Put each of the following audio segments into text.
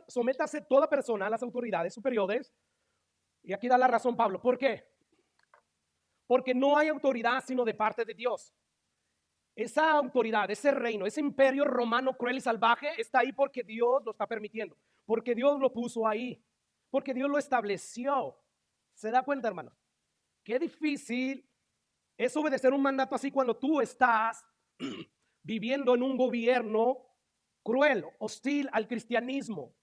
Sométase toda persona a las autoridades superiores. Y aquí da la razón Pablo. ¿Por qué? Porque no hay autoridad sino de parte de Dios. Esa autoridad, ese reino, ese imperio romano cruel y salvaje está ahí porque Dios lo está permitiendo, porque Dios lo puso ahí, porque Dios lo estableció. ¿Se da cuenta, hermano? Qué difícil es obedecer un mandato así cuando tú estás viviendo en un gobierno cruel, hostil al cristianismo.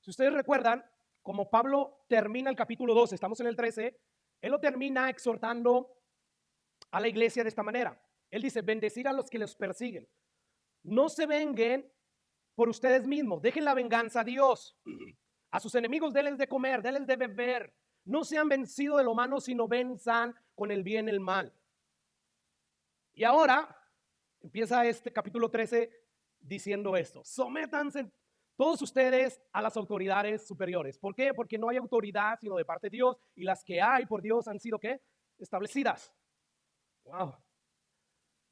Si ustedes recuerdan, como Pablo termina el capítulo 12, estamos en el 13, él lo termina exhortando a la iglesia de esta manera. Él dice, bendecir a los que los persiguen. No se venguen por ustedes mismos, dejen la venganza a Dios. A sus enemigos denles de comer, denles de beber. No sean vencidos de lo malo, sino venzan con el bien el mal. Y ahora empieza este capítulo 13 diciendo esto: sométanse todos ustedes a las autoridades superiores. ¿Por qué? Porque no hay autoridad sino de parte de Dios, y las que hay por Dios han sido ¿qué? Establecidas. Wow.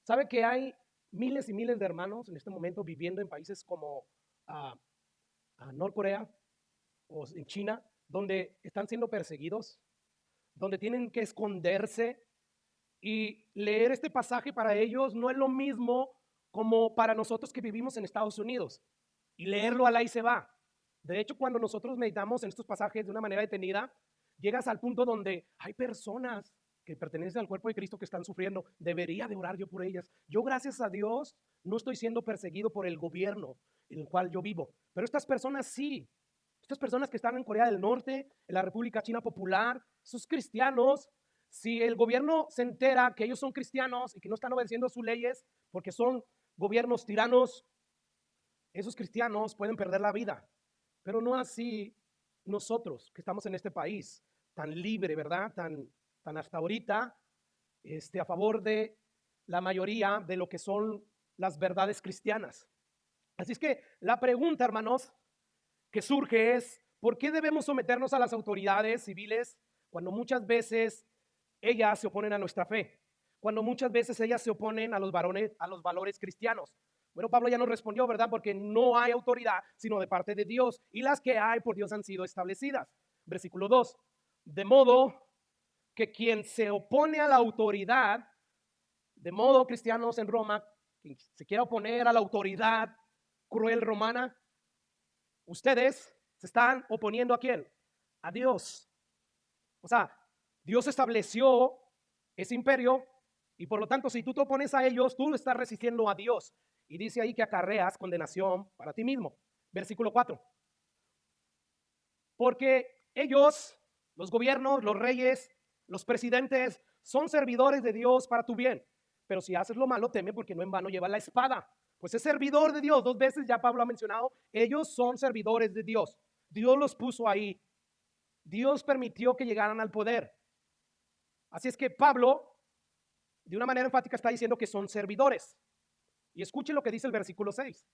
¿Sabe que hay miles y miles de hermanos en este momento viviendo en países como Norcorea o en China, donde están siendo perseguidos, donde tienen que esconderse? Y leer este pasaje para ellos no es lo mismo como para nosotros que vivimos en Estados Unidos. Y leerlo al ahí se va. De hecho, cuando nosotros meditamos en estos pasajes de una manera detenida, llegas al punto donde hay personas que pertenecen al cuerpo de Cristo que están sufriendo. Debería de orar yo por ellas. Yo, gracias a Dios, no estoy siendo perseguido por el gobierno en el cual yo vivo. Pero estas personas sí. Estas personas que están en Corea del Norte, en la República China Popular, esos cristianos, si el gobierno se entera que ellos son cristianos y que no están obedeciendo sus leyes porque son gobiernos tiranos, esos cristianos pueden perder la vida. Pero no así nosotros que estamos en este país tan libre, ¿verdad? Tan hasta ahorita a favor de la mayoría de lo que son las verdades cristianas. Así es que la pregunta, hermanos, que surge es: ¿por qué debemos someternos a las autoridades civiles cuando muchas veces ellas se oponen a nuestra fe? Cuando muchas veces ellas se oponen a los valores cristianos. Bueno, Pablo ya nos respondió, ¿verdad? Porque no hay autoridad sino de parte de Dios, y las que hay por Dios han sido establecidas. Versículo 2. De modo que quien se opone a la autoridad, de modo, cristianos en Roma, quien se quiera oponer a la autoridad cruel romana, ustedes se están oponiendo ¿a quién? A Dios. O sea, Dios estableció ese imperio, y por lo tanto, si tú te opones a ellos, tú estás resistiendo a Dios. Y dice ahí que acarreas condenación para ti mismo. Versículo 4. Porque ellos, los gobiernos, los reyes, los presidentes, son servidores de Dios para tu bien. Pero si haces lo malo, teme, porque no en vano lleva la espada. Pues es servidor de Dios. 2 veces ya Pablo ha mencionado, ellos son servidores de Dios. Dios los puso ahí. Dios permitió que llegaran al poder. Así es que Pablo, de una manera enfática, está diciendo que son servidores. Y escuche lo que dice el versículo 6.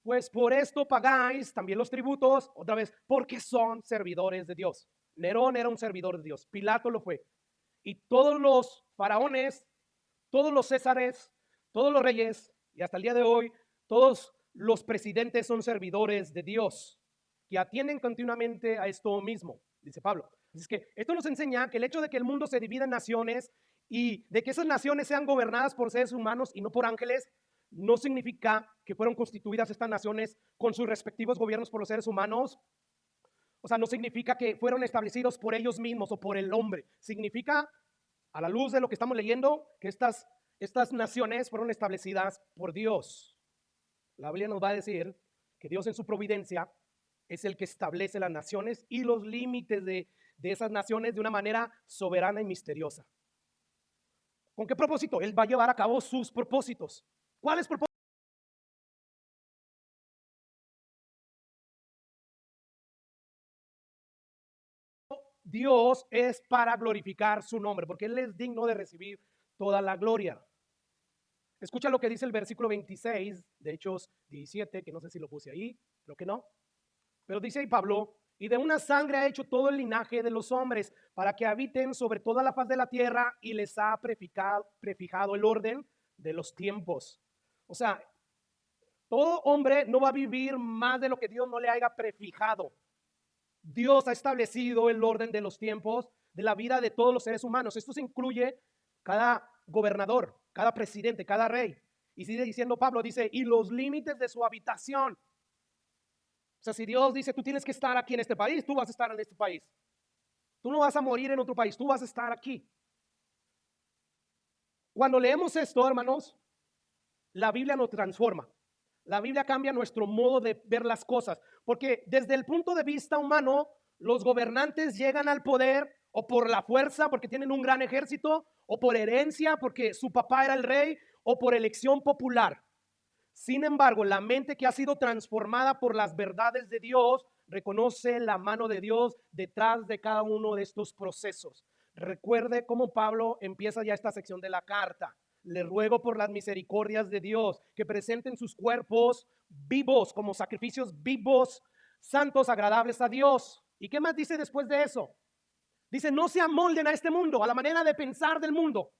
Pues por esto pagáis también los tributos, otra vez, porque son servidores de Dios. Nerón era un servidor de Dios, Pilato lo fue. Y todos los faraones, todos los césares, todos los reyes, y hasta el día de hoy, todos los presidentes son servidores de Dios, que atienden continuamente a esto mismo, dice Pablo. Es que esto nos enseña que el hecho de que el mundo se divida en naciones y de que esas naciones sean gobernadas por seres humanos y no por ángeles, no significa que fueron constituidas estas naciones con sus respectivos gobiernos por los seres humanos. O sea, no significa que fueron establecidos por ellos mismos o por el hombre. Significa, a la luz de lo que estamos leyendo, que estas naciones fueron establecidas por Dios. La Biblia nos va a decir que Dios en su providencia es el que establece las naciones y los límites de esas naciones de una manera soberana y misteriosa. ¿Con qué propósito? Él va a llevar a cabo sus propósitos. ¿Cuáles propósitos? Dios es para glorificar su nombre, porque Él es digno de recibir toda la gloria. Escucha lo que dice el versículo 26 de Hechos 17, que no sé si lo puse ahí, creo que no. Pero dice ahí Pablo: y de una sangre ha hecho todo el linaje de los hombres, para que habiten sobre toda la faz de la tierra, y les ha prefijado el orden de los tiempos. O sea, Todo hombre no va a vivir más de lo que Dios no le haya prefijado. Dios ha establecido el orden de los tiempos de la vida de todos los seres humanos. Esto se incluye cada gobernador, cada presidente, cada rey. Y sigue diciendo Pablo, dice, y los límites de su habitación. O sea, si Dios dice, tú tienes que estar aquí en este país, tú vas a estar en este país. Tú no vas a morir en otro país, tú vas a estar aquí. Cuando leemos esto, hermanos, la Biblia nos transforma. La Biblia cambia nuestro modo de ver las cosas, porque desde el punto de vista humano, los gobernantes llegan al poder o por la fuerza, porque tienen un gran ejército, o por herencia, porque su papá era el rey, o por elección popular. Sin embargo, la mente que ha sido transformada por las verdades de Dios reconoce la mano de Dios detrás de cada uno de estos procesos. Recuerde cómo Pablo empieza ya esta sección de la carta. Le ruego por las misericordias de Dios que presenten sus cuerpos vivos como sacrificios vivos, santos, agradables a Dios. ¿Y qué más dice después de eso? Dice, no se amolden a este mundo, a la manera de pensar del mundo,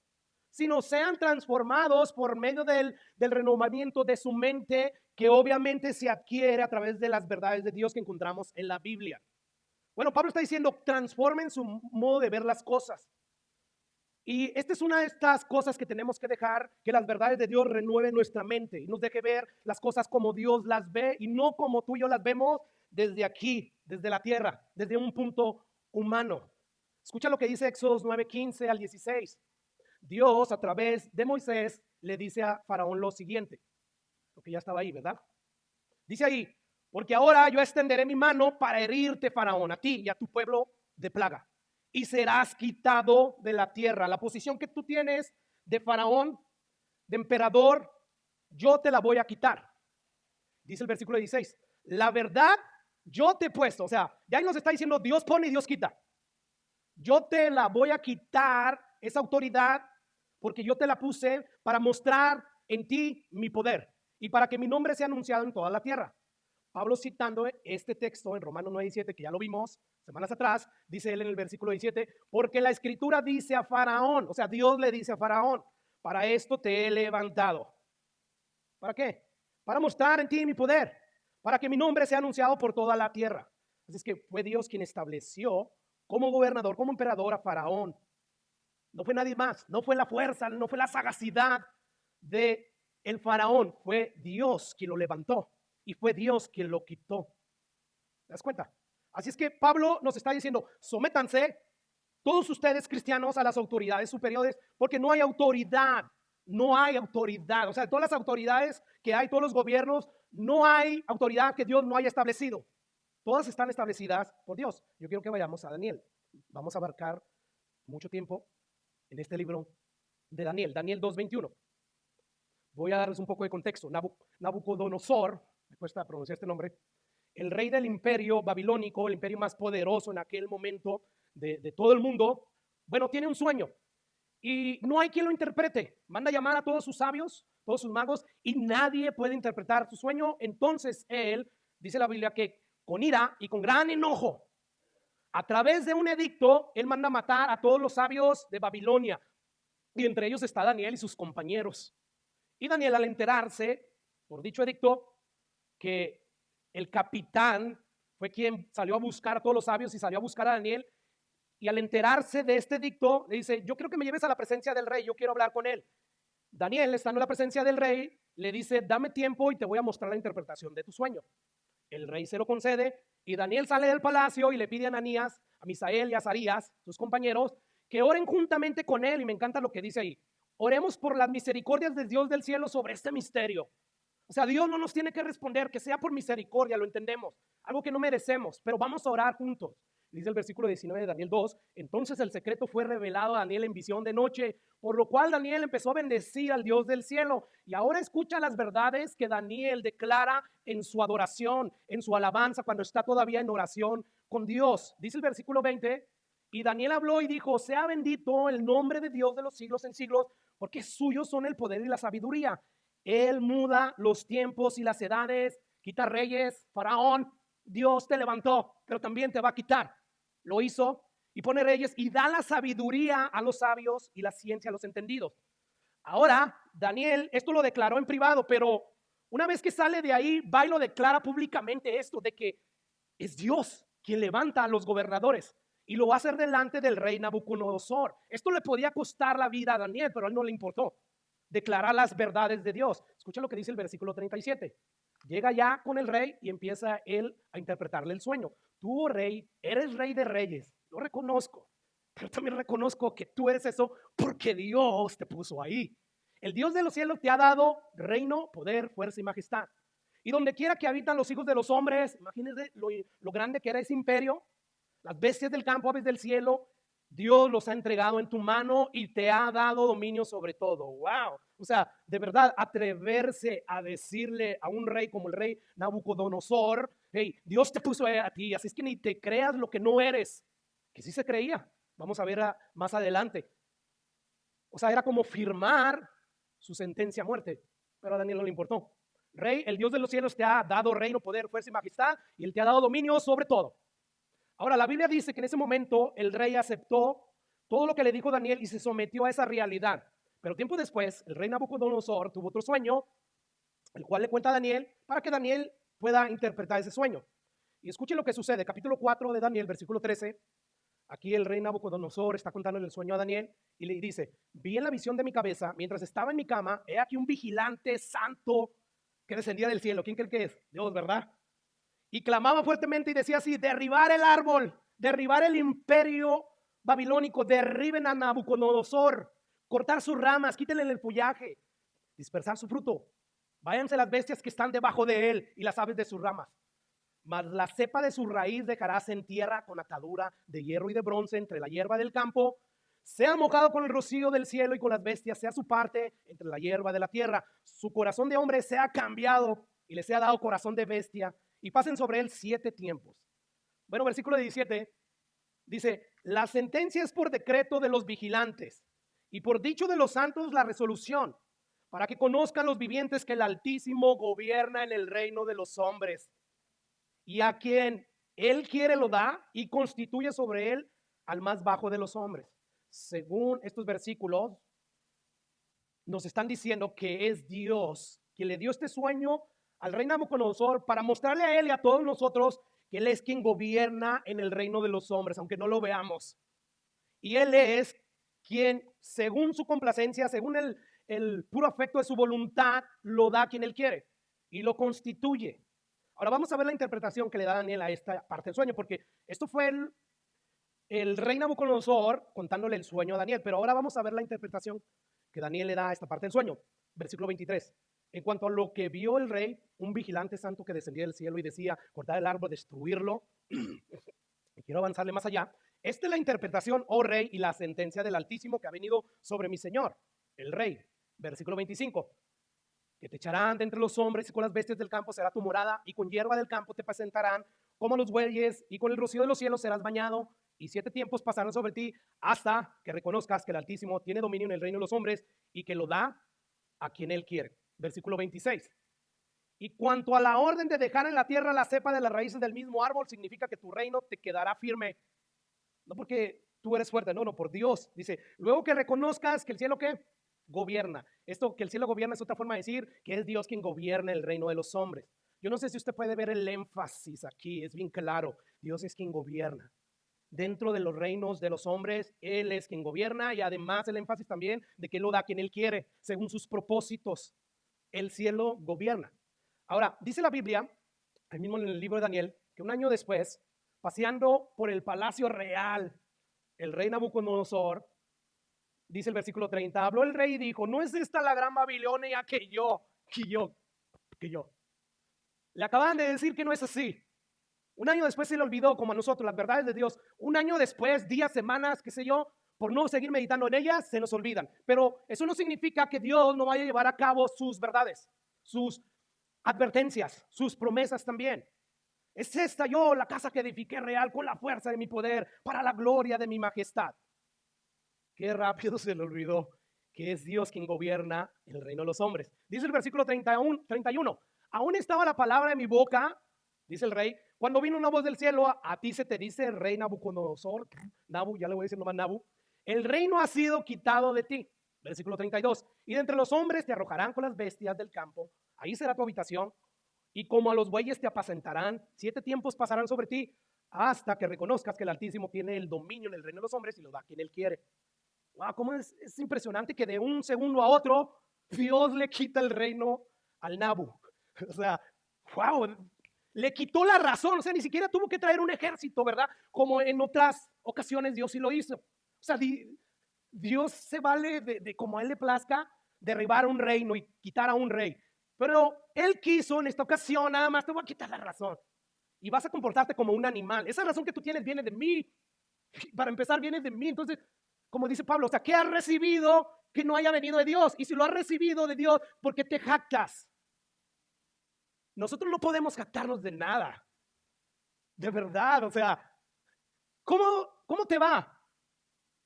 sino sean transformados por medio del renovamiento de su mente, que obviamente se adquiere a través de las verdades de Dios que encontramos en la Biblia. Bueno, Pablo está diciendo, transformen su modo de ver las cosas. Y esta es una de estas cosas que tenemos que dejar, que las verdades de Dios renueven nuestra mente y nos deje ver las cosas como Dios las ve y no como tú y yo las vemos desde aquí, desde la tierra, desde un punto humano. Escucha lo que dice Éxodo 9:15 al 16. Dios a través de Moisés le dice a Faraón lo siguiente, porque ya estaba ahí, ¿verdad? Dice ahí, porque ahora yo extenderé mi mano para herirte, Faraón, a ti y a tu pueblo de plaga, y serás quitado de la tierra. La posición que tú tienes de Faraón, de emperador, yo te la voy a quitar. Dice el versículo 16, la verdad yo te he puesto, o sea, ya ahí nos está diciendo Dios pone y Dios quita. Yo te la voy a quitar, esa autoridad, porque yo te la puse para mostrar en ti mi poder y para que mi nombre sea anunciado en toda la tierra. Pablo citando este texto en Romanos 9:17, que ya lo vimos semanas atrás, dice él en el versículo 17, porque la escritura dice a Faraón, o sea, Dios le dice a Faraón, para esto te he levantado. ¿Para qué? Para mostrar en ti mi poder, para que mi nombre sea anunciado por toda la tierra. Así es que fue Dios quien estableció como gobernador, como emperador a Faraón. No fue nadie más, no fue la fuerza, no fue la sagacidad de el Faraón, fue Dios quien lo levantó y fue Dios quien lo quitó. ¿Te das cuenta? Así es que Pablo nos está diciendo, sométanse todos ustedes cristianos a las autoridades superiores, porque no hay autoridad, no hay autoridad. O sea, todas las autoridades que hay, todos los gobiernos, no hay autoridad que Dios no haya establecido. Todas están establecidas por Dios. Yo quiero que vayamos a Daniel. Vamos a abarcar mucho tiempo en este libro de Daniel, Daniel 2:21. Voy a darles un poco de contexto. Nabucodonosor, me cuesta pronunciar este nombre, el rey del imperio babilónico, el imperio más poderoso en aquel momento de todo el mundo, bueno, tiene un sueño y no hay quien lo interprete. Manda a llamar a todos sus sabios, todos sus magos, y nadie puede interpretar su sueño. Entonces él, dice la Biblia, que con ira y con gran enojo, a través de un edicto, él manda a matar a todos los sabios de Babilonia. Y entre ellos está Daniel y sus compañeros. Y Daniel, al enterarse, por dicho edicto, que el capitán fue quien salió a buscar a todos los sabios y salió a buscar a Daniel, y al enterarse de este edicto, le dice, yo quiero que me lleves a la presencia del rey, yo quiero hablar con él. Daniel, estando en la presencia del rey, le dice, dame tiempo y te voy a mostrar la interpretación de tu sueño. El rey se lo concede y Daniel sale del palacio y le pide a Ananías, a Misael y a Azarías, sus compañeros, que oren juntamente con él. Y me encanta lo que dice ahí. Oremos por las misericordias de Dios del cielo sobre este misterio. O sea, Dios no nos tiene que responder, que sea por misericordia, lo entendemos, algo que no merecemos, pero vamos a orar juntos. Dice el versículo 19 de Daniel 2, entonces el secreto fue revelado a Daniel en visión de noche, por lo cual Daniel empezó a bendecir al Dios del cielo. Y ahora escucha las verdades que Daniel declara en su adoración, en su alabanza, cuando está todavía en oración con Dios. Dice el versículo 20, y Daniel habló y dijo, sea bendito el nombre de Dios de los siglos en siglos, porque suyos son el poder y la sabiduría. Él muda los tiempos y las edades, quita reyes, faraón. Dios te levantó, pero también te va a quitar. Lo hizo y pone reyes y da la sabiduría a los sabios y la ciencia a los entendidos. Ahora, Daniel, esto lo declaró en privado, pero Una vez que sale de ahí, va y lo declara públicamente esto, de que es Dios quien levanta a los gobernadores y lo va a hacer delante del rey Nabucodonosor. Esto le podía costar la vida a Daniel, pero a él no le importó declarar las verdades de Dios. Escucha lo que dice el versículo 37. Llega ya con el rey y empieza él a interpretarle el sueño. Tú, oh rey, eres rey de reyes, lo reconozco, pero también reconozco que tú eres eso porque Dios te puso ahí. El Dios de los cielos te ha dado reino, poder, fuerza y majestad. Y donde quiera que habitan los hijos de los hombres, imagínense lo grande que era ese imperio, las bestias del campo, aves del cielo, Dios los ha entregado en tu mano y te ha dado dominio sobre todo. Wow. O sea, de verdad, atreverse a decirle a un rey como el rey Nabucodonosor, hey, Dios te puso a ti, así es que ni te creas lo que no eres, que sí se creía. Vamos a ver más adelante. O sea, era como firmar su sentencia a muerte, pero a Daniel no le importó. Rey, el Dios de los cielos te ha dado reino, poder, fuerza y majestad, y él te ha dado dominio sobre todo. Ahora, la Biblia dice que en ese momento el rey aceptó todo lo que le dijo Daniel y se sometió a esa realidad. Pero tiempo después, el rey Nabucodonosor tuvo otro sueño, el cual le cuenta a Daniel para que Daniel pueda interpretar ese sueño. Y escuchen lo que sucede, capítulo 4 de Daniel, versículo 13. Aquí el rey Nabucodonosor está contándole el sueño a Daniel y le dice: vi en la visión de mi cabeza, mientras estaba en mi cama, he aquí un vigilante santo que descendía del cielo. ¿Quién cree que es? Dios, ¿verdad? Y clamaba fuertemente y decía así: derribar el árbol, derribar el imperio babilónico, derriben a Nabucodonosor, cortar sus ramas, quítenle el follaje, dispersar su fruto, váyanse las bestias que están debajo de él y las aves de sus ramas. Mas la cepa de su raíz dejarás en tierra con atadura de hierro y de bronce entre la hierba del campo. Sea mojado con el rocío del cielo y con las bestias, sea su parte entre la hierba de la tierra. Su corazón de hombre sea cambiado y le sea dado corazón de bestia, y pasen sobre él 7 tiempos. Bueno, versículo 17 dice: la sentencia es por decreto de los vigilantes y por dicho de los santos la resolución, para que conozcan los vivientes que el Altísimo gobierna en el reino de los hombres, y a quien él quiere lo da y constituye sobre él al más bajo de los hombres. Según estos versículos, nos están diciendo que es Dios quien le dio este sueño al rey Nabucodonosor para mostrarle a él y a todos nosotros que él es quien gobierna en el reino de los hombres, aunque no lo veamos. Y él es quien, según su complacencia, según el puro afecto de su voluntad, lo da a quien él quiere y lo constituye. Ahora vamos a ver la interpretación que le da Daniel a esta parte del sueño, porque esto fue el rey Nabucodonosor contándole el sueño a Daniel, pero ahora vamos a ver la interpretación que Daniel le da a esta parte del sueño. Versículo 23. En cuanto a lo que vio el rey, un vigilante santo que descendía del cielo y decía: cortar el árbol, destruirlo. Y quiero avanzarle más allá. Esta es la interpretación, oh rey, y la sentencia del Altísimo que ha venido sobre mi señor, el rey. Versículo 25. Que te echarán de entre los hombres y con las bestias del campo será tu morada, y con hierba del campo te apacentarán como los bueyes, y con el rocío de los cielos serás bañado, y 7 tiempos pasarán sobre ti hasta que reconozcas que el Altísimo tiene dominio en el reino de los hombres y que lo da a quien él quiere. Versículo 26. Y cuanto a la orden de dejar en la tierra la cepa de las raíces del mismo árbol, significa que tu reino te quedará firme, no porque tú eres fuerte, no, por Dios. Dice: luego que reconozcas que el cielo, ¿qué? Gobierna. Esto que el cielo gobierna es otra forma de decir que es Dios quien gobierna el reino de los hombres. Yo no sé si usted puede ver el énfasis aquí, es bien claro. Dios es quien gobierna. Dentro de los reinos de los hombres, Él es quien gobierna, y además el énfasis también de que lo da a quien Él quiere, según sus propósitos. El cielo gobierna. Ahora, dice la Biblia, ahí mismo en el libro de Daniel, que un año después, paseando por el palacio real, el rey Nabucodonosor, dice el versículo 30, habló el rey y dijo: ¿no es esta la gran Babilonia que yo? Le acaban de decir que no es así. Un año después se le olvidó, como a nosotros, las verdades de Dios. Un año después, días, semanas, qué sé yo, por no seguir meditando en ellas, se nos olvidan. Pero eso no significa que Dios no vaya a llevar a cabo sus verdades, sus advertencias, sus promesas también. Es esta yo la casa que edifiqué real con la fuerza de mi poder para la gloria de mi majestad. Qué rápido se le olvidó que es Dios quien gobierna el reino de los hombres. Dice el versículo 31, aún estaba la palabra en mi boca, dice el rey, cuando vino una voz del cielo: a ti se te dice, rey Nabucodonosor, Nabu, ya le voy a decir nomás Nabu, el reino ha sido quitado de ti. Versículo 32, y de entre los hombres te arrojarán con las bestias del campo, ahí será tu habitación, y como a los bueyes te apacentarán, 7 tiempos pasarán sobre ti, hasta que reconozcas que el Altísimo tiene el dominio en el reino de los hombres y lo da a quien Él quiere. Wow, cómo es impresionante que de un segundo a otro Dios le quita el reino al Nabu. O sea, wow, le quitó la razón. O sea, ni siquiera tuvo que traer un ejército, ¿verdad? Como en otras ocasiones Dios sí lo hizo. O sea, Dios se vale de como a Él le plazca derribar un reino y quitar a un rey. Pero Él quiso en esta ocasión, nada más te voy a quitar la razón. Y vas a comportarte como un animal. Esa razón que tú tienes viene de mí. Para empezar, viene de mí. Entonces, como dice Pablo, o sea, ¿qué has recibido que no haya venido de Dios? Y si lo has recibido de Dios, ¿por qué te jactas? Nosotros no podemos jactarnos de nada. De verdad, o sea, ¿cómo te va?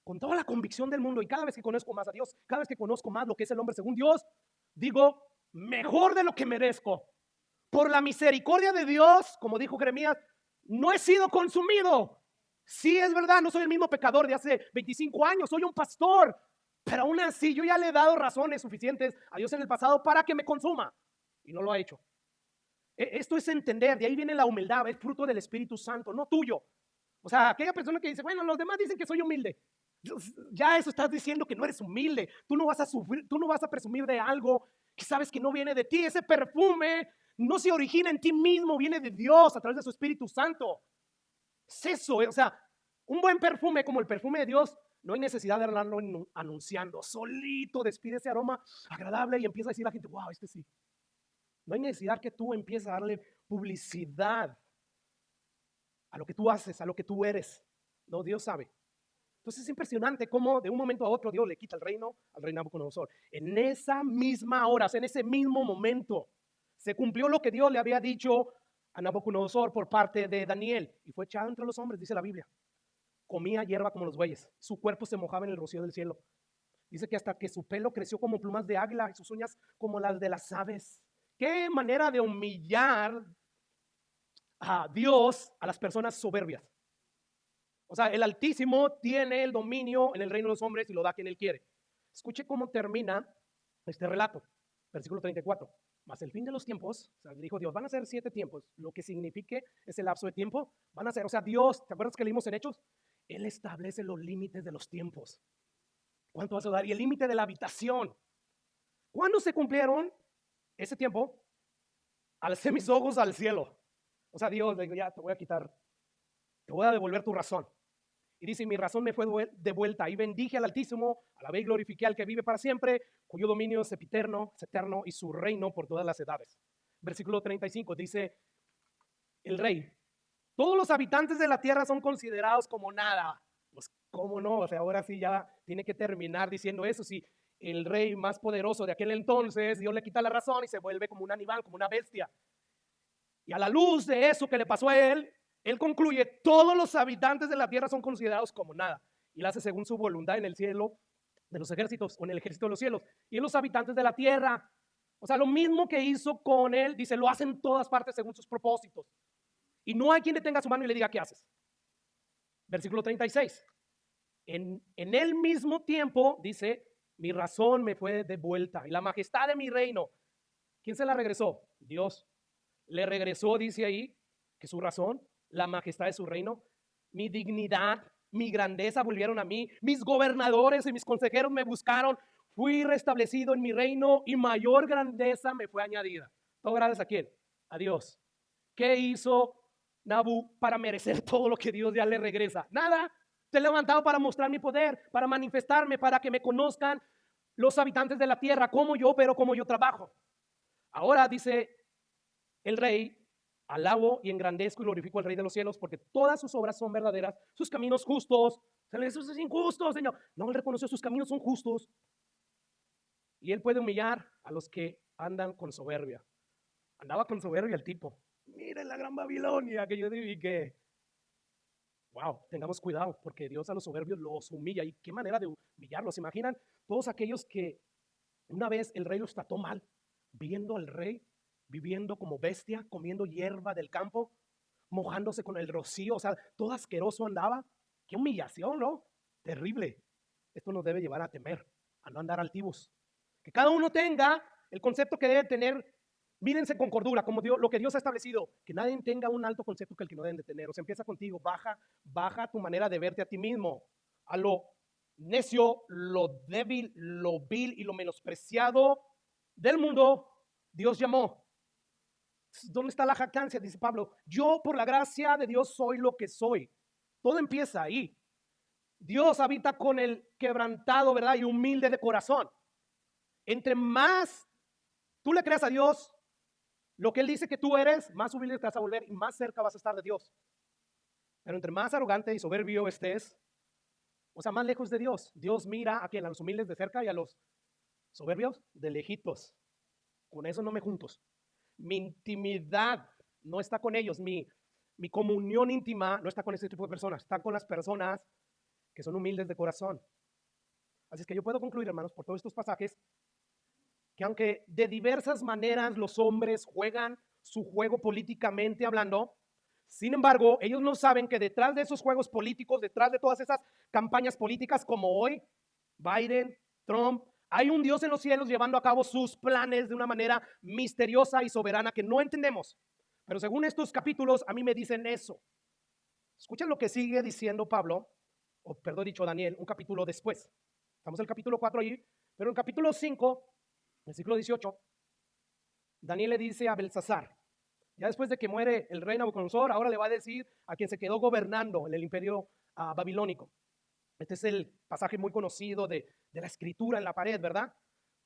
Con toda la convicción del mundo, y cada vez que conozco más a Dios, cada vez que conozco más lo que es el hombre según Dios, digo, mejor de lo que merezco. Por la misericordia de Dios, como dijo Jeremías, no he sido consumido. Sí, es verdad, no soy el mismo pecador de hace 25 años, soy un pastor, pero aún así yo ya le he dado razones suficientes a Dios en el pasado para que me consuma, y no lo ha hecho. Esto es entender, de ahí viene la humildad, es fruto del Espíritu Santo, no tuyo. O sea, aquella persona que dice, bueno, los demás dicen que soy humilde. Ya eso estás diciendo que no eres humilde. Tú no vas a sufrir, tú no vas a presumir de algo que sabes que no viene de ti. Ese perfume no se origina en ti mismo, viene de Dios a través de su Espíritu Santo. Es eso, o sea, un buen perfume como el perfume de Dios, no hay necesidad de hablarlo anunciando. Solito despide ese aroma agradable y empieza a decir a la gente, wow, este sí. No hay necesidad que tú empieces a darle publicidad a lo que tú haces, a lo que tú eres. No, Dios sabe. Entonces es impresionante cómo de un momento a otro Dios le quita el reino al rey Nabucodonosor. En esa misma hora, en ese mismo momento, se cumplió lo que Dios le había dicho a Nabucodonosor por parte de Daniel. Y fue echado entre los hombres, dice la Biblia. Comía hierba como los bueyes. Su cuerpo se mojaba en el rocío del cielo. Dice que hasta que su pelo creció como plumas de águila y sus uñas como las de las aves. Qué manera de humillar a Dios a las personas soberbias. O sea, el Altísimo tiene el dominio en el reino de los hombres y lo da a quien Él quiere. Escuche cómo termina este relato. Versículo 34. Mas el fin de los tiempos, o sea, dijo Dios, van a ser 7 tiempos, lo que signifique ese lapso de tiempo, van a ser, o sea, Dios, ¿te acuerdas que leímos en Hechos? Él establece los límites de los tiempos. ¿Cuánto vas a dar? Y el límite de la habitación. ¿Cuándo se cumplieron ese tiempo? Alcé mis ojos al cielo. O sea, Dios, le digo, ya te voy a quitar, te voy a devolver tu razón. Y dice, mi razón me fue de vuelta. Y bendije al Altísimo, alabé y glorifiqué al que vive para siempre, cuyo dominio es eterno, y su reino por todas las edades. Versículo 35 dice, el rey, todos los habitantes de la tierra son considerados como nada. Pues, ¿cómo no? O sea, ahora sí ya tiene que terminar diciendo eso. Si el rey más poderoso de aquel entonces, Dios le quita la razón y se vuelve como un animal, como una bestia. Y a la luz de eso que le pasó a él concluye, todos los habitantes de la tierra son considerados como nada. Y lo hace según su voluntad en el cielo de los ejércitos o en el ejército de los cielos. Y en los habitantes de la tierra, o sea, lo mismo que hizo con él, dice, lo hacen en todas partes según sus propósitos. Y no hay quien detenga su mano y le diga, ¿qué haces? Versículo 36. En el mismo tiempo, dice, mi razón me fue devuelta y la majestad de mi reino, ¿quién se la regresó? Dios. Le regresó, dice ahí, que su razón, la majestad de su reino, mi dignidad, mi grandeza volvieron a mí, mis gobernadores y mis consejeros me buscaron, fui restablecido en mi reino y mayor grandeza me fue añadida. ¿Todo gracias a quién? A Dios. ¿Qué hizo Nabu para merecer todo lo que Dios ya le regresa? Nada. Te he levantado para mostrar mi poder, para manifestarme, para que me conozcan los habitantes de la tierra, como yo, pero como yo trabajo. Ahora dice el rey, alabo y engrandezco y glorifico al rey de los cielos, porque todas sus obras son verdaderas, sus caminos justos. Eso es injusto, Señor. No, él reconoció sus caminos son justos. Y él puede humillar a los que andan con soberbia. Andaba con soberbia el tipo. Miren la gran Babilonia que yo edifiqué. Wow, tengamos cuidado, porque Dios a los soberbios los humilla. ¿Y qué manera de humillarlos? ¿Se imaginan? Todos aquellos que una vez el rey los trató mal, viendo al rey viviendo como bestia, comiendo hierba del campo, mojándose con el rocío, o sea, todo asqueroso andaba. Qué humillación, ¿no? Terrible. Esto nos debe llevar a temer, a no andar altivos. Que cada uno tenga el concepto que debe tener Mírense con cordura, como Dios, lo que Dios ha establecido, que nadie tenga un alto concepto que el que no deben de tener. O sea, empieza contigo, baja tu manera de verte a ti mismo, a lo necio, lo débil, lo vil y lo menospreciado del mundo. Dios llamó. ¿Dónde está la jactancia? Dice Pablo, yo por la gracia de Dios soy lo que soy. Todo empieza ahí. Dios habita con el quebrantado, ¿verdad? Y humilde de corazón. Entre más tú le creas a Dios lo que Él dice que tú eres, más humilde te vas a volver y más cerca vas a estar de Dios. Pero entre más arrogante y soberbio estés, o sea, más lejos de Dios. Dios mira a quien, a los humildes de cerca y a los soberbios de lejitos. Con eso no me juntos. Mi intimidad no está con ellos. Mi comunión íntima no está con ese tipo de personas. Está con las personas que son humildes de corazón. Así es que yo puedo concluir, hermanos, por todos estos pasajes, que aunque de diversas maneras los hombres juegan su juego políticamente hablando, sin embargo, ellos no saben que detrás de esos juegos políticos, detrás de todas esas campañas políticas como hoy, Biden, Trump, hay un Dios en los cielos llevando a cabo sus planes de una manera misteriosa y soberana que no entendemos. Pero según estos capítulos, a mí me dicen eso. Escuchen lo que sigue diciendo Pablo, o perdón dicho Daniel, un capítulo después. Estamos en el capítulo 4 allí, pero en el capítulo 5, versículo 18, Daniel le dice a Belsasar, ya después de que muere el rey Nabucodonosor, ahora le va a decir a quien se quedó gobernando en el imperio babilónico. Este es el pasaje muy conocido de la escritura en la pared, ¿verdad?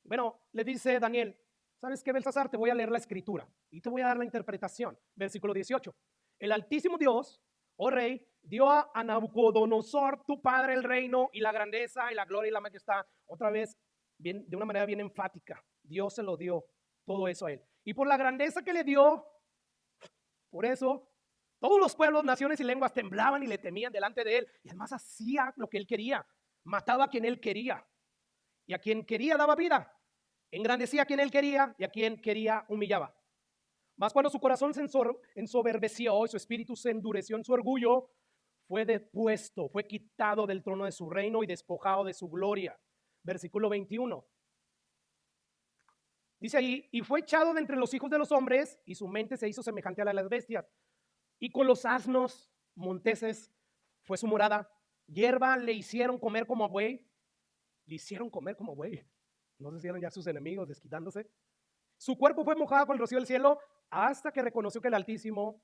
Bueno, le dice Daniel, ¿sabes qué, Belsasar? Te voy a leer la escritura y te voy a dar la interpretación. Versículo 18. El Altísimo Dios, oh rey, dio a Nabucodonosor, tu padre, el reino y la grandeza y la gloria y la majestad. Otra vez, bien, de una manera bien enfática. Dios se lo dio todo eso a él. Y por la grandeza que le dio, por eso todos los pueblos, naciones y lenguas temblaban y le temían delante de él. Y además hacía lo que él quería. Mataba a quien él quería. Y a quien quería daba vida. Engrandecía a quien él quería y a quien quería humillaba. Mas cuando su corazón se ensoberbeció y su espíritu se endureció en su orgullo, fue depuesto, fue quitado del trono de su reino y despojado de su gloria. Versículo 21. Dice ahí, y fue echado de entre los hijos de los hombres y su mente se hizo semejante a la de las bestias. Y con los asnos monteses fue su morada. Hierba le hicieron comer como buey. Le hicieron comer como buey. No se hicieron ya sus enemigos desquitándose. Su cuerpo fue mojado con el rocío del cielo hasta que reconoció que el Altísimo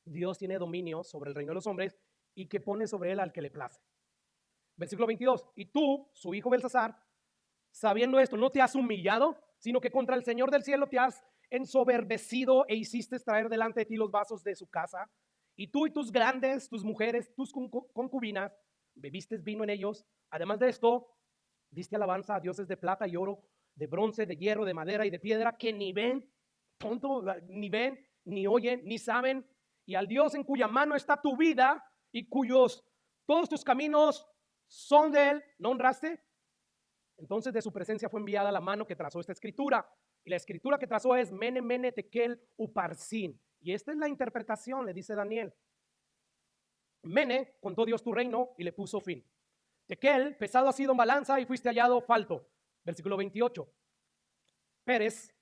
Dios tiene dominio sobre el reino de los hombres y que pone sobre él al que le place. Versículo 22. Y tú, su hijo Belsasar, sabiendo esto, no te has humillado, sino que contra el Señor del cielo te has ensoberbecido e hiciste traer delante de ti los vasos de su casa. Y tú y tus grandes, tus mujeres, tus concubinas, bebiste vino en ellos. Además de esto, diste alabanza a dioses de plata y oro, de bronce, de hierro, de madera y de piedra, que ni ven, tonto, ni ven, ni oyen, ni saben. Y al Dios en cuya mano está tu vida y cuyos todos tus caminos son de él, ¿no honraste? Entonces de su presencia fue enviada la mano que trazó esta escritura. Y la escritura que trazó es Mene, Mene, Tekel, Uparsin. Y esta es la interpretación, le dice Daniel. Mene, contó Dios tu reino y le puso fin. Tekel, pesado ha sido en balanza y fuiste hallado falto. Versículo 28. Pérez,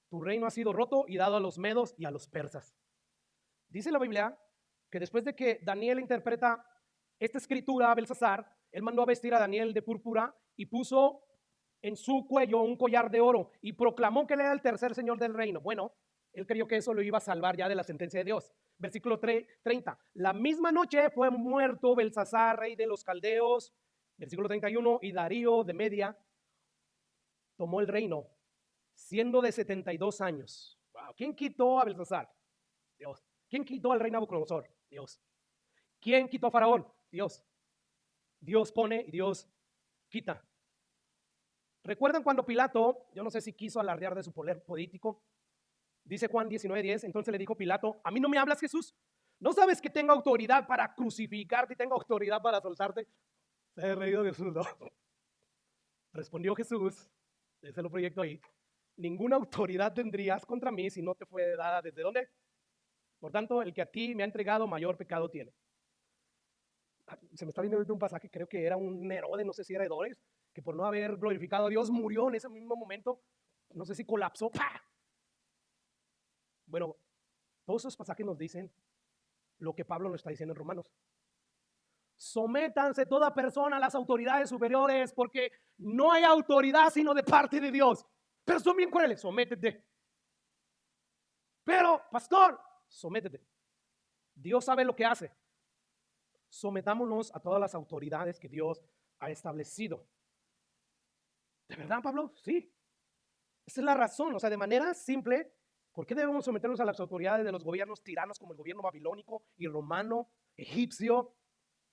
tu reino ha sido roto y dado a los medos y a los persas. Dice la Biblia que después de que Daniel interpreta esta escritura a Belsasar, él mandó a vestir a Daniel de púrpura y puso en su cuello un collar de oro y proclamó que él era el tercer señor del reino. Bueno, él creyó que eso lo iba a salvar ya de la sentencia de Dios. Versículo 30. La misma noche fue muerto Belsasar, rey de los caldeos. Versículo 31. Y Darío de Media tomó el reino, siendo de 72 años. Wow. ¿Quién quitó a Belsasar? Dios. ¿Quién quitó al rey Nabucodonosor? Dios. ¿Quién quitó a Faraón? Dios. Dios pone y Dios quita. ¿Recuerdan cuando Pilato, yo no sé si quiso alardear de su poder político? Dice Juan 19:10, entonces le dijo Pilato, ¿a mí no me hablas, Jesús? ¿No sabes que tengo autoridad para crucificarte y tengo autoridad para soltarte? Se ha reído Jesús, ¿no? Respondió Jesús, ese lo proyecto ahí, ninguna autoridad tendrías contra mí si no te fue dada desde dónde. Por tanto, el que a ti me ha entregado mayor pecado tiene. Se me está viendo un pasaje, creo que era un Herodes, no sé si era Herodes, que por no haber glorificado a Dios murió en ese mismo momento, no sé si colapsó, ¡pah! Bueno, todos esos pasajes nos dicen lo que Pablo nos está diciendo en Romanos. Sométanse toda persona a las autoridades superiores, porque no hay autoridad sino de parte de Dios. Pero son bien crueles, sométete. Pero, pastor, sométete. Dios sabe lo que hace. Sometámonos a todas las autoridades que Dios ha establecido. ¿De verdad, Pablo? Sí. Esa es la razón. O sea, de manera simple, ¿por qué debemos someternos a las autoridades de los gobiernos tiranos como el gobierno babilónico y romano, egipcio?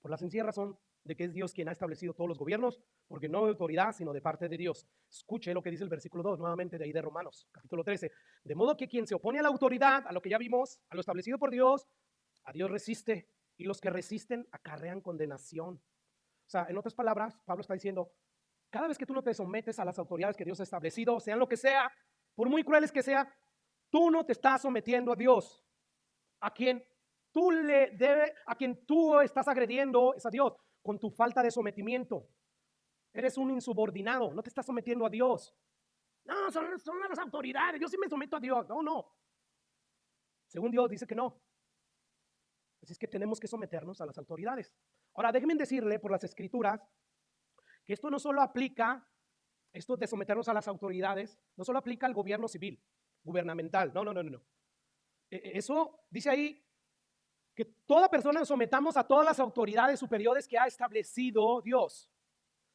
Por la sencilla razón de que es Dios quien ha establecido todos los gobiernos, porque no de autoridad, sino de parte de Dios. Escuche lo que dice el versículo 2, nuevamente de ahí de Romanos, capítulo 13. De modo que quien se opone a la autoridad, a lo que ya vimos, a lo establecido por Dios, a Dios resiste, y los que resisten acarrean condenación. O sea, en otras palabras, Pablo está diciendo, cada vez que tú no te sometes a las autoridades que Dios ha establecido, sean lo que sea, por muy crueles que sea, tú no te estás sometiendo a Dios. A quien a quien tú estás agrediendo es a Dios con tu falta de sometimiento. Eres un insubordinado, no te estás sometiendo a Dios. No, son las autoridades, yo sí me someto a Dios. No. Según Dios dice que no. Así es que tenemos que someternos a las autoridades. Ahora, déjenme decirle por las escrituras que esto no solo aplica, esto de someternos a las autoridades, no solo aplica al gobierno civil, gubernamental. No. Eso dice ahí que toda persona nos sometamos a todas las autoridades superiores que ha establecido Dios.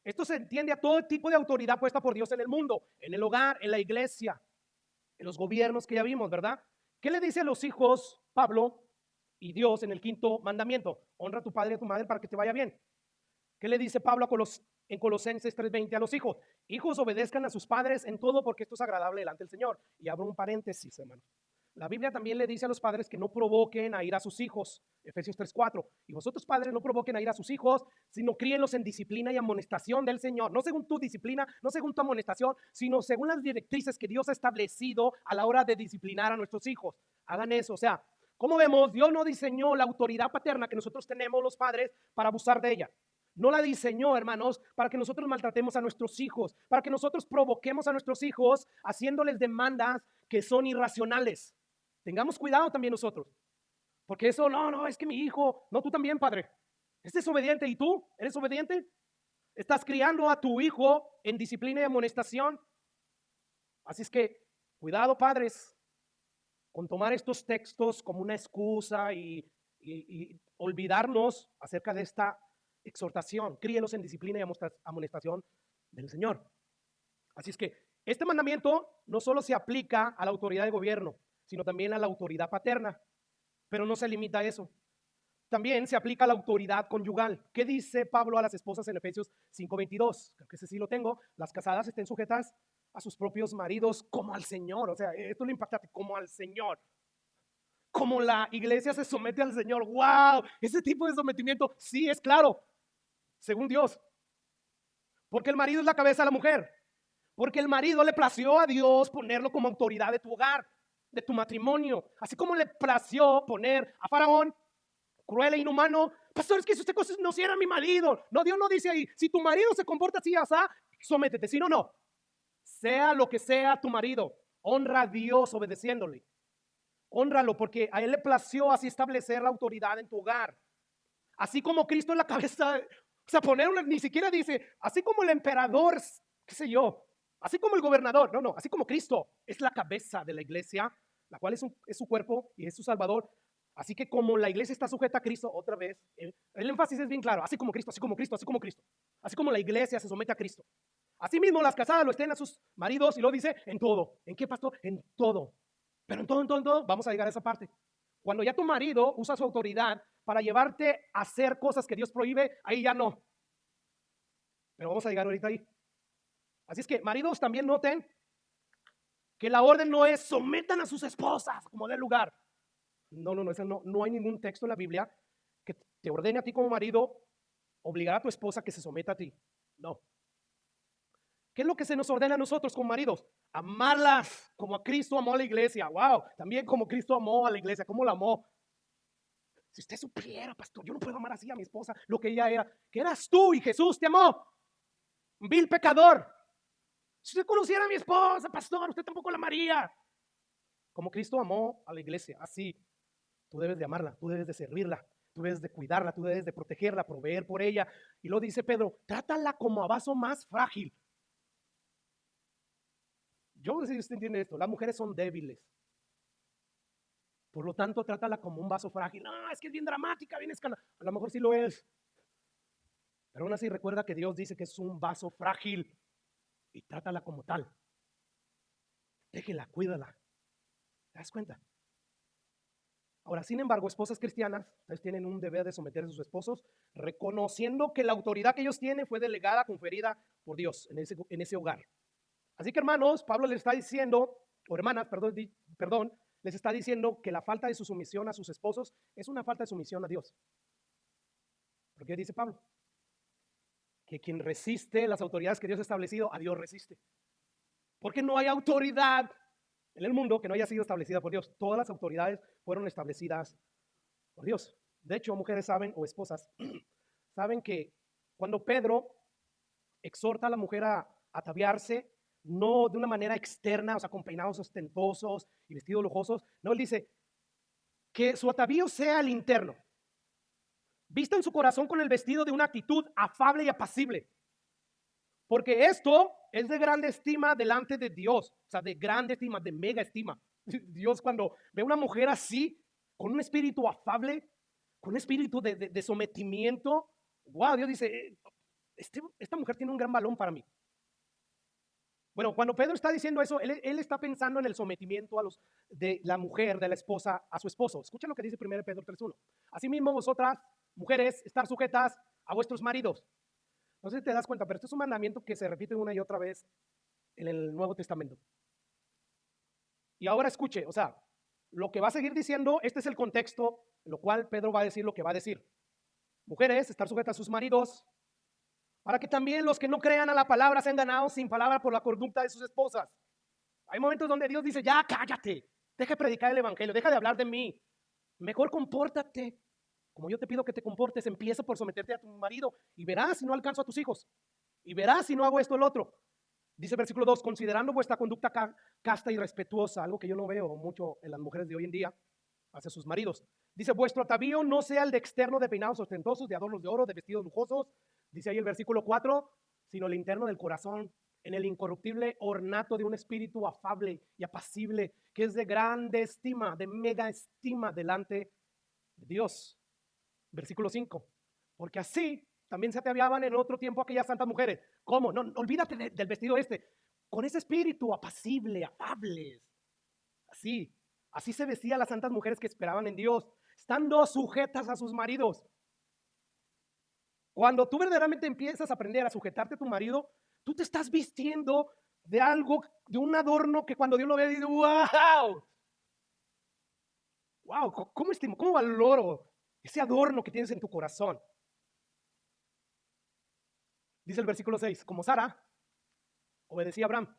Esto se entiende a todo tipo de autoridad puesta por Dios en el mundo, en el hogar, en la iglesia, en los gobiernos que ya vimos, ¿verdad? ¿Qué le dice a los hijos Pablo y Dios en el quinto mandamiento? Honra a tu padre y a tu madre para que te vaya bien. ¿Qué le dice Pablo en Colosenses 3:20 a los hijos? Hijos, obedezcan a sus padres en todo porque esto es agradable delante del Señor. Y abro un paréntesis, hermano. La Biblia también le dice a los padres que no provoquen a ir a sus hijos. Efesios 3:4. Y vosotros, padres, no provoquen a ir a sus hijos, sino críenlos en disciplina y amonestación del Señor. No según tu disciplina, no según tu amonestación, sino según las directrices que Dios ha establecido a la hora de disciplinar a nuestros hijos. Hagan eso. O sea, como vemos, Dios no diseñó la autoridad paterna que nosotros tenemos los padres para abusar de ella. No la diseñó, hermanos, para que nosotros maltratemos a nuestros hijos, para que nosotros provoquemos a nuestros hijos haciéndoles demandas que son irracionales. Tengamos cuidado también nosotros, porque eso, no, es que mi hijo, no, tú también, padre, es desobediente. ¿Y tú? ¿Eres obediente? ¿Estás criando a tu hijo en disciplina y amonestación? Así es que, cuidado, padres, con tomar estos textos como una excusa y olvidarnos acerca de esta exhortación. Críelos en disciplina y amonestación del Señor. Así es que este mandamiento no solo se aplica a la autoridad de gobierno, sino también a la autoridad paterna, pero no se limita a eso. También se aplica a la autoridad conyugal. ¿Qué dice Pablo a las esposas en Efesios 5:22? Creo que ese sí lo tengo. Las casadas estén sujetas a sus propios maridos como al Señor. O sea, esto es lo impactante, como al Señor. Como la iglesia se somete al Señor. ¡Wow! Ese tipo de sometimiento sí es claro, según Dios. Porque el marido es la cabeza de la mujer. Porque el marido le plació a Dios ponerlo como autoridad de tu hogar, de tu matrimonio. Así como le plació poner a Faraón, cruel e inhumano. Pastor, es que si usted no si era mi marido. No, Dios no dice ahí, si tu marido se comporta así, asá, sométete. Si no, no. Sea lo que sea tu marido, honra a Dios obedeciéndole. Hónralo porque a él le plació así establecer la autoridad en tu hogar. Así como Cristo en la cabeza, o sea, ponerlo, ni siquiera dice, así como el emperador, qué sé yo, así como el gobernador, no, así como Cristo es la cabeza de la iglesia, la cual es su cuerpo y es su salvador. Así que como la iglesia está sujeta a Cristo, otra vez, el énfasis es bien claro, así como Cristo, así como Cristo, así como Cristo, así como la iglesia se somete a Cristo. Así mismo las casadas lo estén a sus maridos y lo dice en todo. ¿En qué, pastor? En todo. Pero en todo, vamos a llegar a esa parte. Cuando ya tu marido usa su autoridad para llevarte a hacer cosas que Dios prohíbe, ahí ya no. Pero vamos a llegar ahorita ahí. Así es que maridos también noten que la orden no es sometan a sus esposas como de lugar. No hay ningún texto en la Biblia que te ordene a ti como marido obligar a tu esposa que se someta a ti. No. ¿Qué es lo que se nos ordena a nosotros como maridos? Amarlas como a Cristo amó a la iglesia. Wow, también como Cristo amó a la iglesia. ¿Cómo la amó? Si usted supiera, pastor, yo no puedo amar así a mi esposa, lo que ella era, que eras tú y Jesús te amó. Un vil pecador. Si usted conociera a mi esposa, pastor, usted tampoco la amaría. Como Cristo amó a la iglesia, así tú debes de amarla, tú debes de servirla, tú debes de cuidarla, tú debes de protegerla, proveer por ella. Y luego dice Pedro, trátala como a vaso más frágil. Yo no sé si usted entiende esto, las mujeres son débiles. Por lo tanto, trátala como un vaso frágil. No, es que es bien dramática, bien escala. A lo mejor sí lo es. Pero aún así recuerda que Dios dice que es un vaso frágil y trátala como tal. Déjela, cuídala. ¿Te das cuenta? Ahora, sin embargo, esposas cristianas, ustedes tienen un deber de someterse a sus esposos, reconociendo que la autoridad que ellos tienen fue delegada, conferida por Dios en ese hogar. Así que, hermanos, Pablo les está diciendo, o hermanas, perdón, les está diciendo que la falta de su sumisión a sus esposos es una falta de sumisión a Dios. ¿Por qué dice Pablo? Que quien resiste las autoridades que Dios ha establecido, a Dios resiste. Porque no hay autoridad en el mundo que no haya sido establecida por Dios. Todas las autoridades fueron establecidas por Dios. De hecho, mujeres saben, o esposas, saben que cuando Pedro exhorta a la mujer a ataviarse, no de una manera externa, o sea, con peinados ostentosos y vestidos lujosos, no, él dice que su atavío sea el interno. Vista en su corazón con el vestido de una actitud afable y apacible. Porque esto es de grande estima delante de Dios, o sea, de grande estima, de mega estima. Dios cuando ve a una mujer así, con un espíritu afable, con un espíritu de sometimiento, wow, Dios dice, esta mujer tiene un gran valor para mí. Bueno, cuando Pedro está diciendo eso, él está pensando en el sometimiento de la mujer, de la esposa, a su esposo. Escucha lo que dice 1 Pedro 3:1. Asimismo, vosotras, mujeres, estar sujetas a vuestros maridos. No sé si te das cuenta, pero este es un mandamiento que se repite una y otra vez en el Nuevo Testamento. Y ahora escuche, o sea, lo que va a seguir diciendo, este es el contexto en lo cual Pedro va a decir lo que va a decir. Mujeres, estar sujetas a sus maridos, para que también los que no crean a la palabra sean ganados sin palabra por la conducta de sus esposas. Hay momentos donde Dios dice, ya cállate, deja de predicar el evangelio, deja de hablar de mí, mejor compórtate. Como yo te pido que te comportes, empieza por someterte a tu marido y verás si no alcanzo a tus hijos. Y verás si no hago esto o lo otro. Dice el versículo 2, considerando vuestra conducta casta y respetuosa, algo que yo no veo mucho en las mujeres de hoy en día, hacia sus maridos. Dice, vuestro atavío no sea el de externo de peinados ostentosos, de adornos de oro, de vestidos lujosos. Dice ahí el versículo 4, sino el interno del corazón, en el incorruptible ornato de un espíritu afable y apacible, que es de grande estima, de mega estima delante de Dios. Versículo 5, porque así también se ataviaban en otro tiempo aquellas santas mujeres. ¿Cómo? No, olvídate del vestido con ese espíritu apacible, afables. Así se vestían las santas mujeres que esperaban en Dios, estando sujetas a sus maridos. Cuando tú verdaderamente empiezas a aprender a sujetarte a tu marido, tú te estás vistiendo de algo, de un adorno que cuando Dios lo ve dice, wow, ¿cómo estimo, cómo valoro ese adorno que tienes en tu corazón? Dice el versículo 6, como Sara obedecía a Abraham,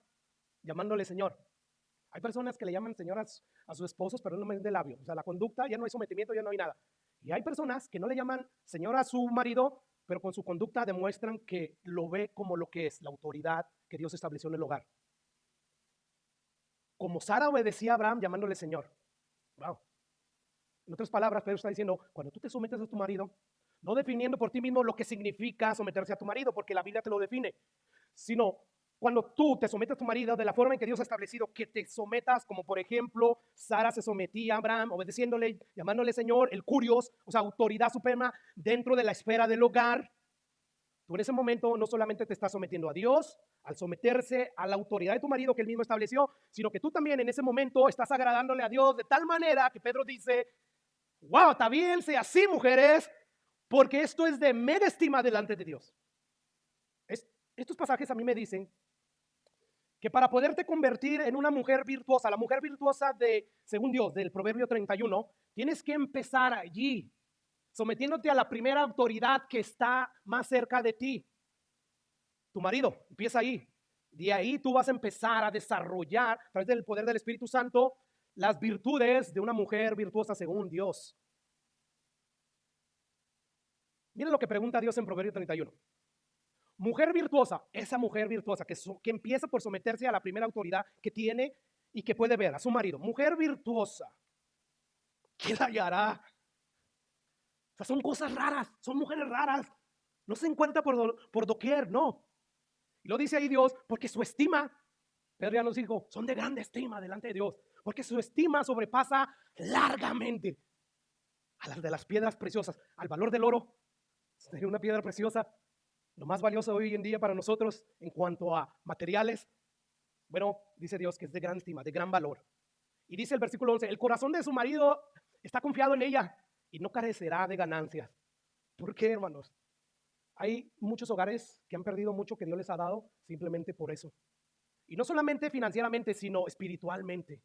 llamándole Señor. Hay personas que le llaman Señor a sus esposos, pero no es de labio. O sea, la conducta, ya no hay sometimiento, ya no hay nada. Y hay personas que no le llaman Señor a su marido, pero con su conducta demuestran que lo ve como lo que es, la autoridad que Dios estableció en el hogar. Como Sara obedecía a Abraham, llamándole Señor. Wow. En otras palabras, Pedro está diciendo, cuando tú te sometes a tu marido, no definiendo por ti mismo lo que significa someterse a tu marido, porque la Biblia te lo define, sino cuando tú te sometes a tu marido de la forma en que Dios ha establecido que te sometas, como por ejemplo Sara se sometía a Abraham, obedeciéndole, llamándole Señor, el curios, o sea, autoridad suprema dentro de la esfera del hogar. Tú en ese momento no solamente te estás sometiendo a Dios al someterse a la autoridad de tu marido que él mismo estableció, sino que tú también en ese momento estás agradándole a Dios de tal manera que Pedro dice, wow, está bien, sea así, mujeres, porque esto es de mega estima delante de Dios. Estos pasajes a mí me dicen que para poderte convertir en una mujer virtuosa, la mujer virtuosa según Dios, del Proverbio 31, tienes que empezar allí, sometiéndote a la primera autoridad que está más cerca de ti. Tu marido, empieza ahí. De ahí tú vas a empezar a desarrollar, a través del poder del Espíritu Santo, las virtudes de una mujer virtuosa según Dios. Miren lo que pregunta Dios en Proverbio 31. Mujer virtuosa, esa mujer virtuosa que empieza por someterse a la primera autoridad que tiene y que puede ver a su marido, mujer virtuosa, ¿quién la hallará? O sea, son cosas raras, son mujeres raras. No se encuentra por doquier, no. Y lo dice ahí Dios, porque su estima, Pedro ya nos dijo, son de grande estima delante de Dios, porque su estima sobrepasa largamente a las de las piedras preciosas, al valor del oro. Sería una piedra preciosa, lo más valioso hoy en día para nosotros en cuanto a materiales. Bueno, dice Dios que es de gran estima, de gran valor. Y dice el versículo 11, el corazón de su marido está confiado en ella y no carecerá de ganancias. ¿Por qué, hermanos? Hay muchos hogares que han perdido mucho que Dios les ha dado simplemente por eso. Y no solamente financieramente, sino espiritualmente.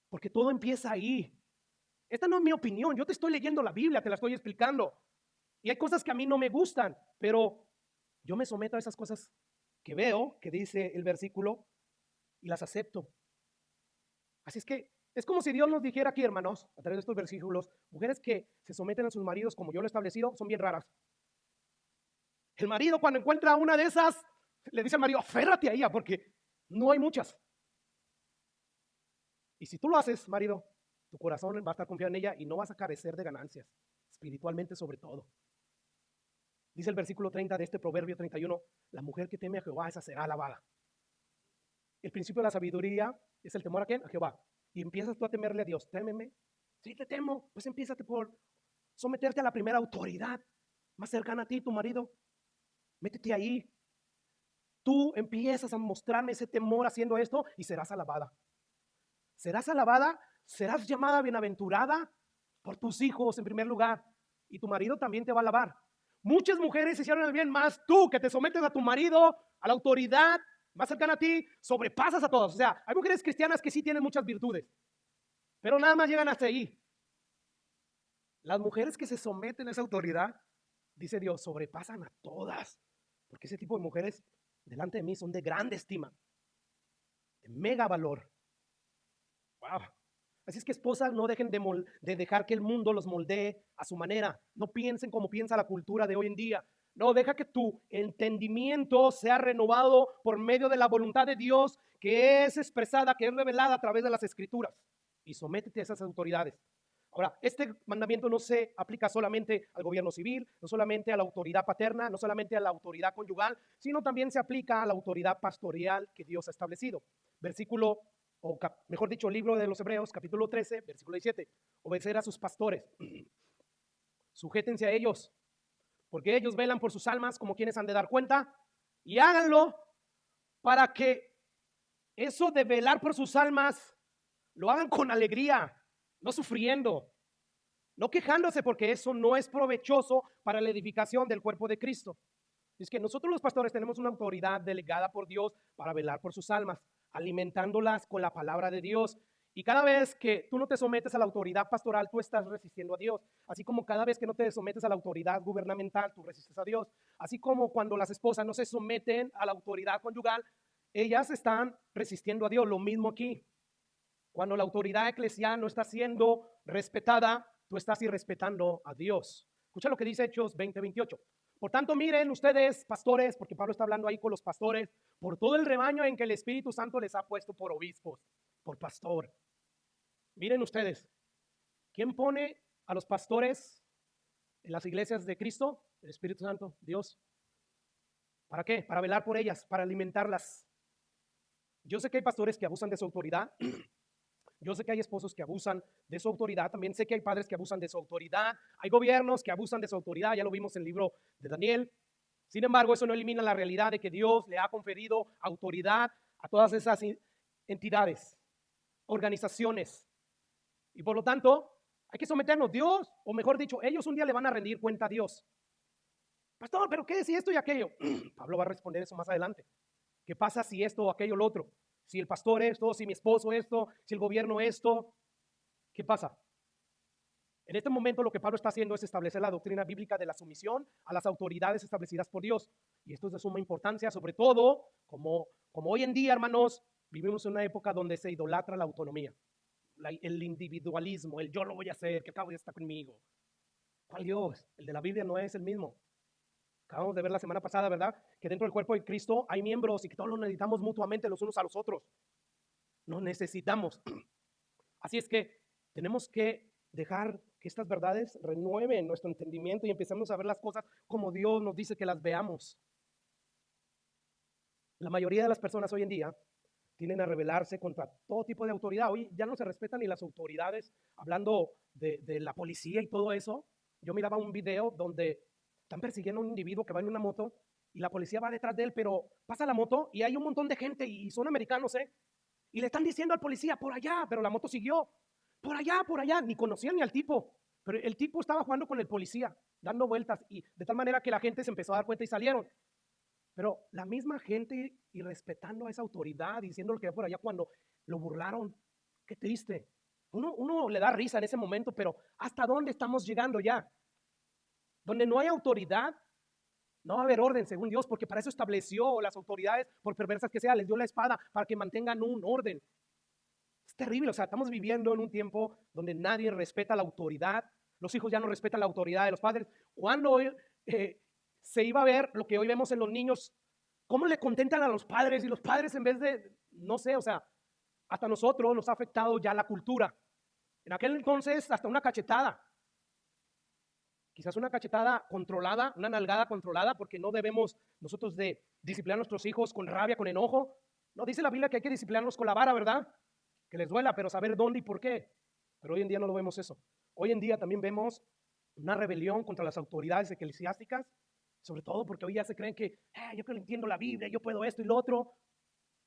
Porque todo empieza ahí. Esta no es mi opinión, yo te estoy leyendo la Biblia, te la estoy explicando. Y hay cosas que a mí no me gustan, pero yo me someto a esas cosas que veo, que dice el versículo, y las acepto. Así es que es como si Dios nos dijera aquí, hermanos, a través de estos versículos, mujeres que se someten a sus maridos como yo lo he establecido, son bien raras. El marido cuando encuentra una de esas, le dice al marido, aférrate a ella porque no hay muchas. Y si tú lo haces, marido, tu corazón va a estar confiado en ella y no vas a carecer de ganancias, espiritualmente sobre todo. Dice el versículo 30 de este Proverbio 31, la mujer que teme a Jehová, esa será alabada. El principio de la sabiduría es el temor a quién? A Jehová. Y empiezas tú a temerle a Dios. Témeme. Sí, te temo. Pues empiézate por someterte a la primera autoridad más cercana a ti, tu marido. Métete ahí. Tú empiezas a mostrarme ese temor haciendo esto y serás alabada. Serás alabada, serás llamada bienaventurada por tus hijos en primer lugar. Y tu marido también te va a alabar. Muchas mujeres hicieron el bien, más tú que te sometes a tu marido, a la autoridad más cercana a ti, sobrepasas a todos. O sea, hay mujeres cristianas que sí tienen muchas virtudes, pero nada más llegan hasta ahí. Las mujeres que se someten a esa autoridad, dice Dios, sobrepasan a todas, porque ese tipo de mujeres delante de mí son de grande estima, de mega valor. Wow. Así es que esposas, no dejen de dejar que el mundo los moldee a su manera. No piensen como piensa la cultura de hoy en día. No, deja que tu entendimiento sea renovado por medio de la voluntad de Dios que es expresada, que es revelada a través de las escrituras. Y sométete a esas autoridades. Ahora, este mandamiento no se aplica solamente al gobierno civil, no solamente a la autoridad paterna, no solamente a la autoridad conyugal, sino también se aplica a la autoridad pastoral que Dios ha establecido. Versículo, o mejor dicho, libro de los Hebreos, capítulo 13, versículo 17. Obedecer a sus pastores. Sujétense a ellos, porque ellos velan por sus almas como quienes han de dar cuenta, y háganlo para que eso de velar por sus almas lo hagan con alegría, no sufriendo, no quejándose, porque eso no es provechoso para la edificación del cuerpo de Cristo. Es que nosotros los pastores tenemos una autoridad delegada por Dios para velar por sus almas, alimentándolas con la palabra de Dios. Y cada vez que tú no te sometes a la autoridad pastoral, tú estás resistiendo a Dios. Así como cada vez que no te sometes a la autoridad gubernamental, tú resistes a Dios. Así como cuando las esposas no se someten a la autoridad conyugal, ellas están resistiendo a Dios. Lo mismo aquí. Cuando la autoridad eclesial no está siendo respetada, tú estás irrespetando a Dios. Escucha lo que dice Hechos 20:28. Por tanto, miren ustedes, pastores, porque Pablo está hablando ahí con los pastores, por todo el rebaño en que el Espíritu Santo les ha puesto por obispos, por pastor. Miren ustedes, ¿quién pone a los pastores en las iglesias de Cristo? El Espíritu Santo, Dios. ¿Para qué? Para velar por ellas, para alimentarlas. Yo sé que hay pastores que abusan de su autoridad. Yo sé que hay esposos que abusan de su autoridad, también sé que hay padres que abusan de su autoridad, hay gobiernos que abusan de su autoridad, ya lo vimos en el libro de Daniel. Sin embargo, eso no elimina la realidad de que Dios le ha conferido autoridad a todas esas entidades, organizaciones. Y por lo tanto, hay que someternos. Dios, o mejor dicho, ellos un día le van a rendir cuenta a Dios. Pastor, ¿pero qué si esto y aquello? Pablo va a responder eso más adelante. ¿Qué pasa si esto o aquello o lo otro? Si el pastor esto, si mi esposo esto, si el gobierno esto, ¿qué pasa? En este momento lo que Pablo está haciendo es establecer la doctrina bíblica de la sumisión a las autoridades establecidas por Dios. Y esto es de suma importancia, sobre todo como hoy en día, hermanos, vivimos en una época donde se idolatra la autonomía, el individualismo, el yo lo voy a hacer, que acabo de estar conmigo. ¿Cuál Dios? El de la Biblia no es el mismo. Acabamos de ver la semana pasada, ¿verdad? Que dentro del cuerpo de Cristo hay miembros y que todos los necesitamos mutuamente los unos a los otros. nos necesitamos. Así es que tenemos que dejar que estas verdades renueven nuestro entendimiento y empecemos a ver las cosas como Dios nos dice que las veamos. La mayoría de las personas hoy en día tienden a rebelarse contra todo tipo de autoridad. Hoy ya no se respetan ni las autoridades, hablando de la policía y todo eso. Yo miraba un video donde están persiguiendo a un individuo que va en una moto y la policía va detrás de él, pero pasa la moto y hay un montón de gente y son americanos, y le están diciendo al policía, por allá, pero la moto siguió, por allá, ni conocían ni al tipo, pero el tipo estaba jugando con el policía, dando vueltas, y de tal manera que la gente se empezó a dar cuenta y salieron. Pero la misma gente y respetando a esa autoridad, diciendo lo que va por allá cuando lo burlaron, qué triste. Uno le da risa en ese momento, pero ¿hasta dónde estamos llegando ya? Donde no hay autoridad, no va a haber orden según Dios, porque para eso estableció las autoridades, por perversas que sean, les dio la espada para que mantengan un orden. Es terrible, o sea, estamos viviendo en un tiempo donde nadie respeta la autoridad, los hijos ya no respetan la autoridad de los padres. Cuando se iba a ver lo que hoy vemos en los niños, cómo le contentan a los padres y los padres en vez de, no sé, o sea, hasta nosotros nos ha afectado ya la cultura. En aquel entonces hasta una cachetada, quizás una cachetada controlada, una nalgada controlada, porque no debemos nosotros de disciplinar a nuestros hijos con rabia, con enojo. No dice la Biblia que hay que disciplinarlos con la vara, ¿verdad? Que les duela, pero saber dónde y por qué. Pero hoy en día no lo vemos eso. Hoy en día también vemos una rebelión contra las autoridades eclesiásticas, sobre todo porque hoy ya se creen que yo que entiendo la Biblia, yo puedo esto y lo otro.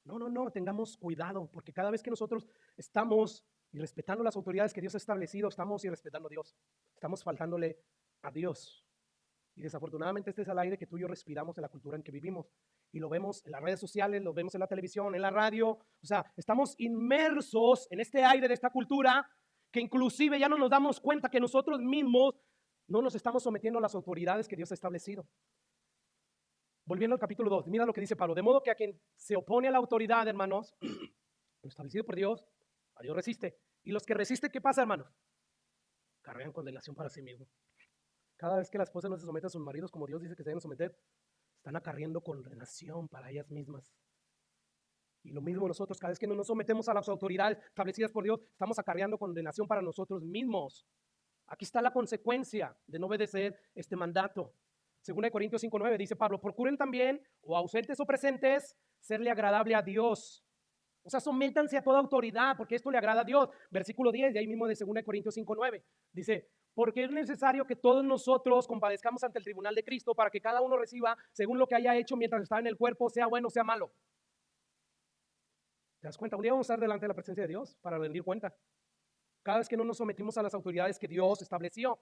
No, tengamos cuidado, porque cada vez que nosotros estamos irrespetando las autoridades que Dios ha establecido, estamos irrespetando a Dios, estamos faltándole a Dios. Y desafortunadamente este es el aire que tú y yo respiramos en la cultura en que vivimos. Y lo vemos en las redes sociales, lo vemos en la televisión, en la radio. O sea, estamos inmersos en este aire de esta cultura que inclusive ya no nos damos cuenta que nosotros mismos no nos estamos sometiendo a las autoridades que Dios ha establecido. Volviendo al capítulo 2, mira lo que dice Pablo. De modo que a quien se opone a la autoridad, hermanos, lo establecido por Dios, a Dios resiste. Y los que resisten, ¿qué pasa, hermanos? Cargan condenación para sí mismos. Cada vez que la esposa no se somete a sus maridos como Dios dice que se deben someter, están acarreando condenación para ellas mismas. Y lo mismo nosotros, cada vez que no nos sometemos a las autoridades establecidas por Dios, estamos acarreando condenación para nosotros mismos. Aquí está la consecuencia de no obedecer este mandato. 2 Corintios 5:9 dice Pablo, procuren también, o ausentes o presentes, serle agradable a Dios. O sea, sométanse a toda autoridad, porque esto le agrada a Dios. Versículo 10, de ahí mismo de 2 Corintios 5:9, dice, porque es necesario que todos nosotros compadezcamos ante el tribunal de Cristo para que cada uno reciba según lo que haya hecho mientras está en el cuerpo, sea bueno o sea malo. ¿Te das cuenta? Un día vamos a estar delante de la presencia de Dios para rendir cuenta. Cada vez que no nos sometimos a las autoridades que Dios estableció.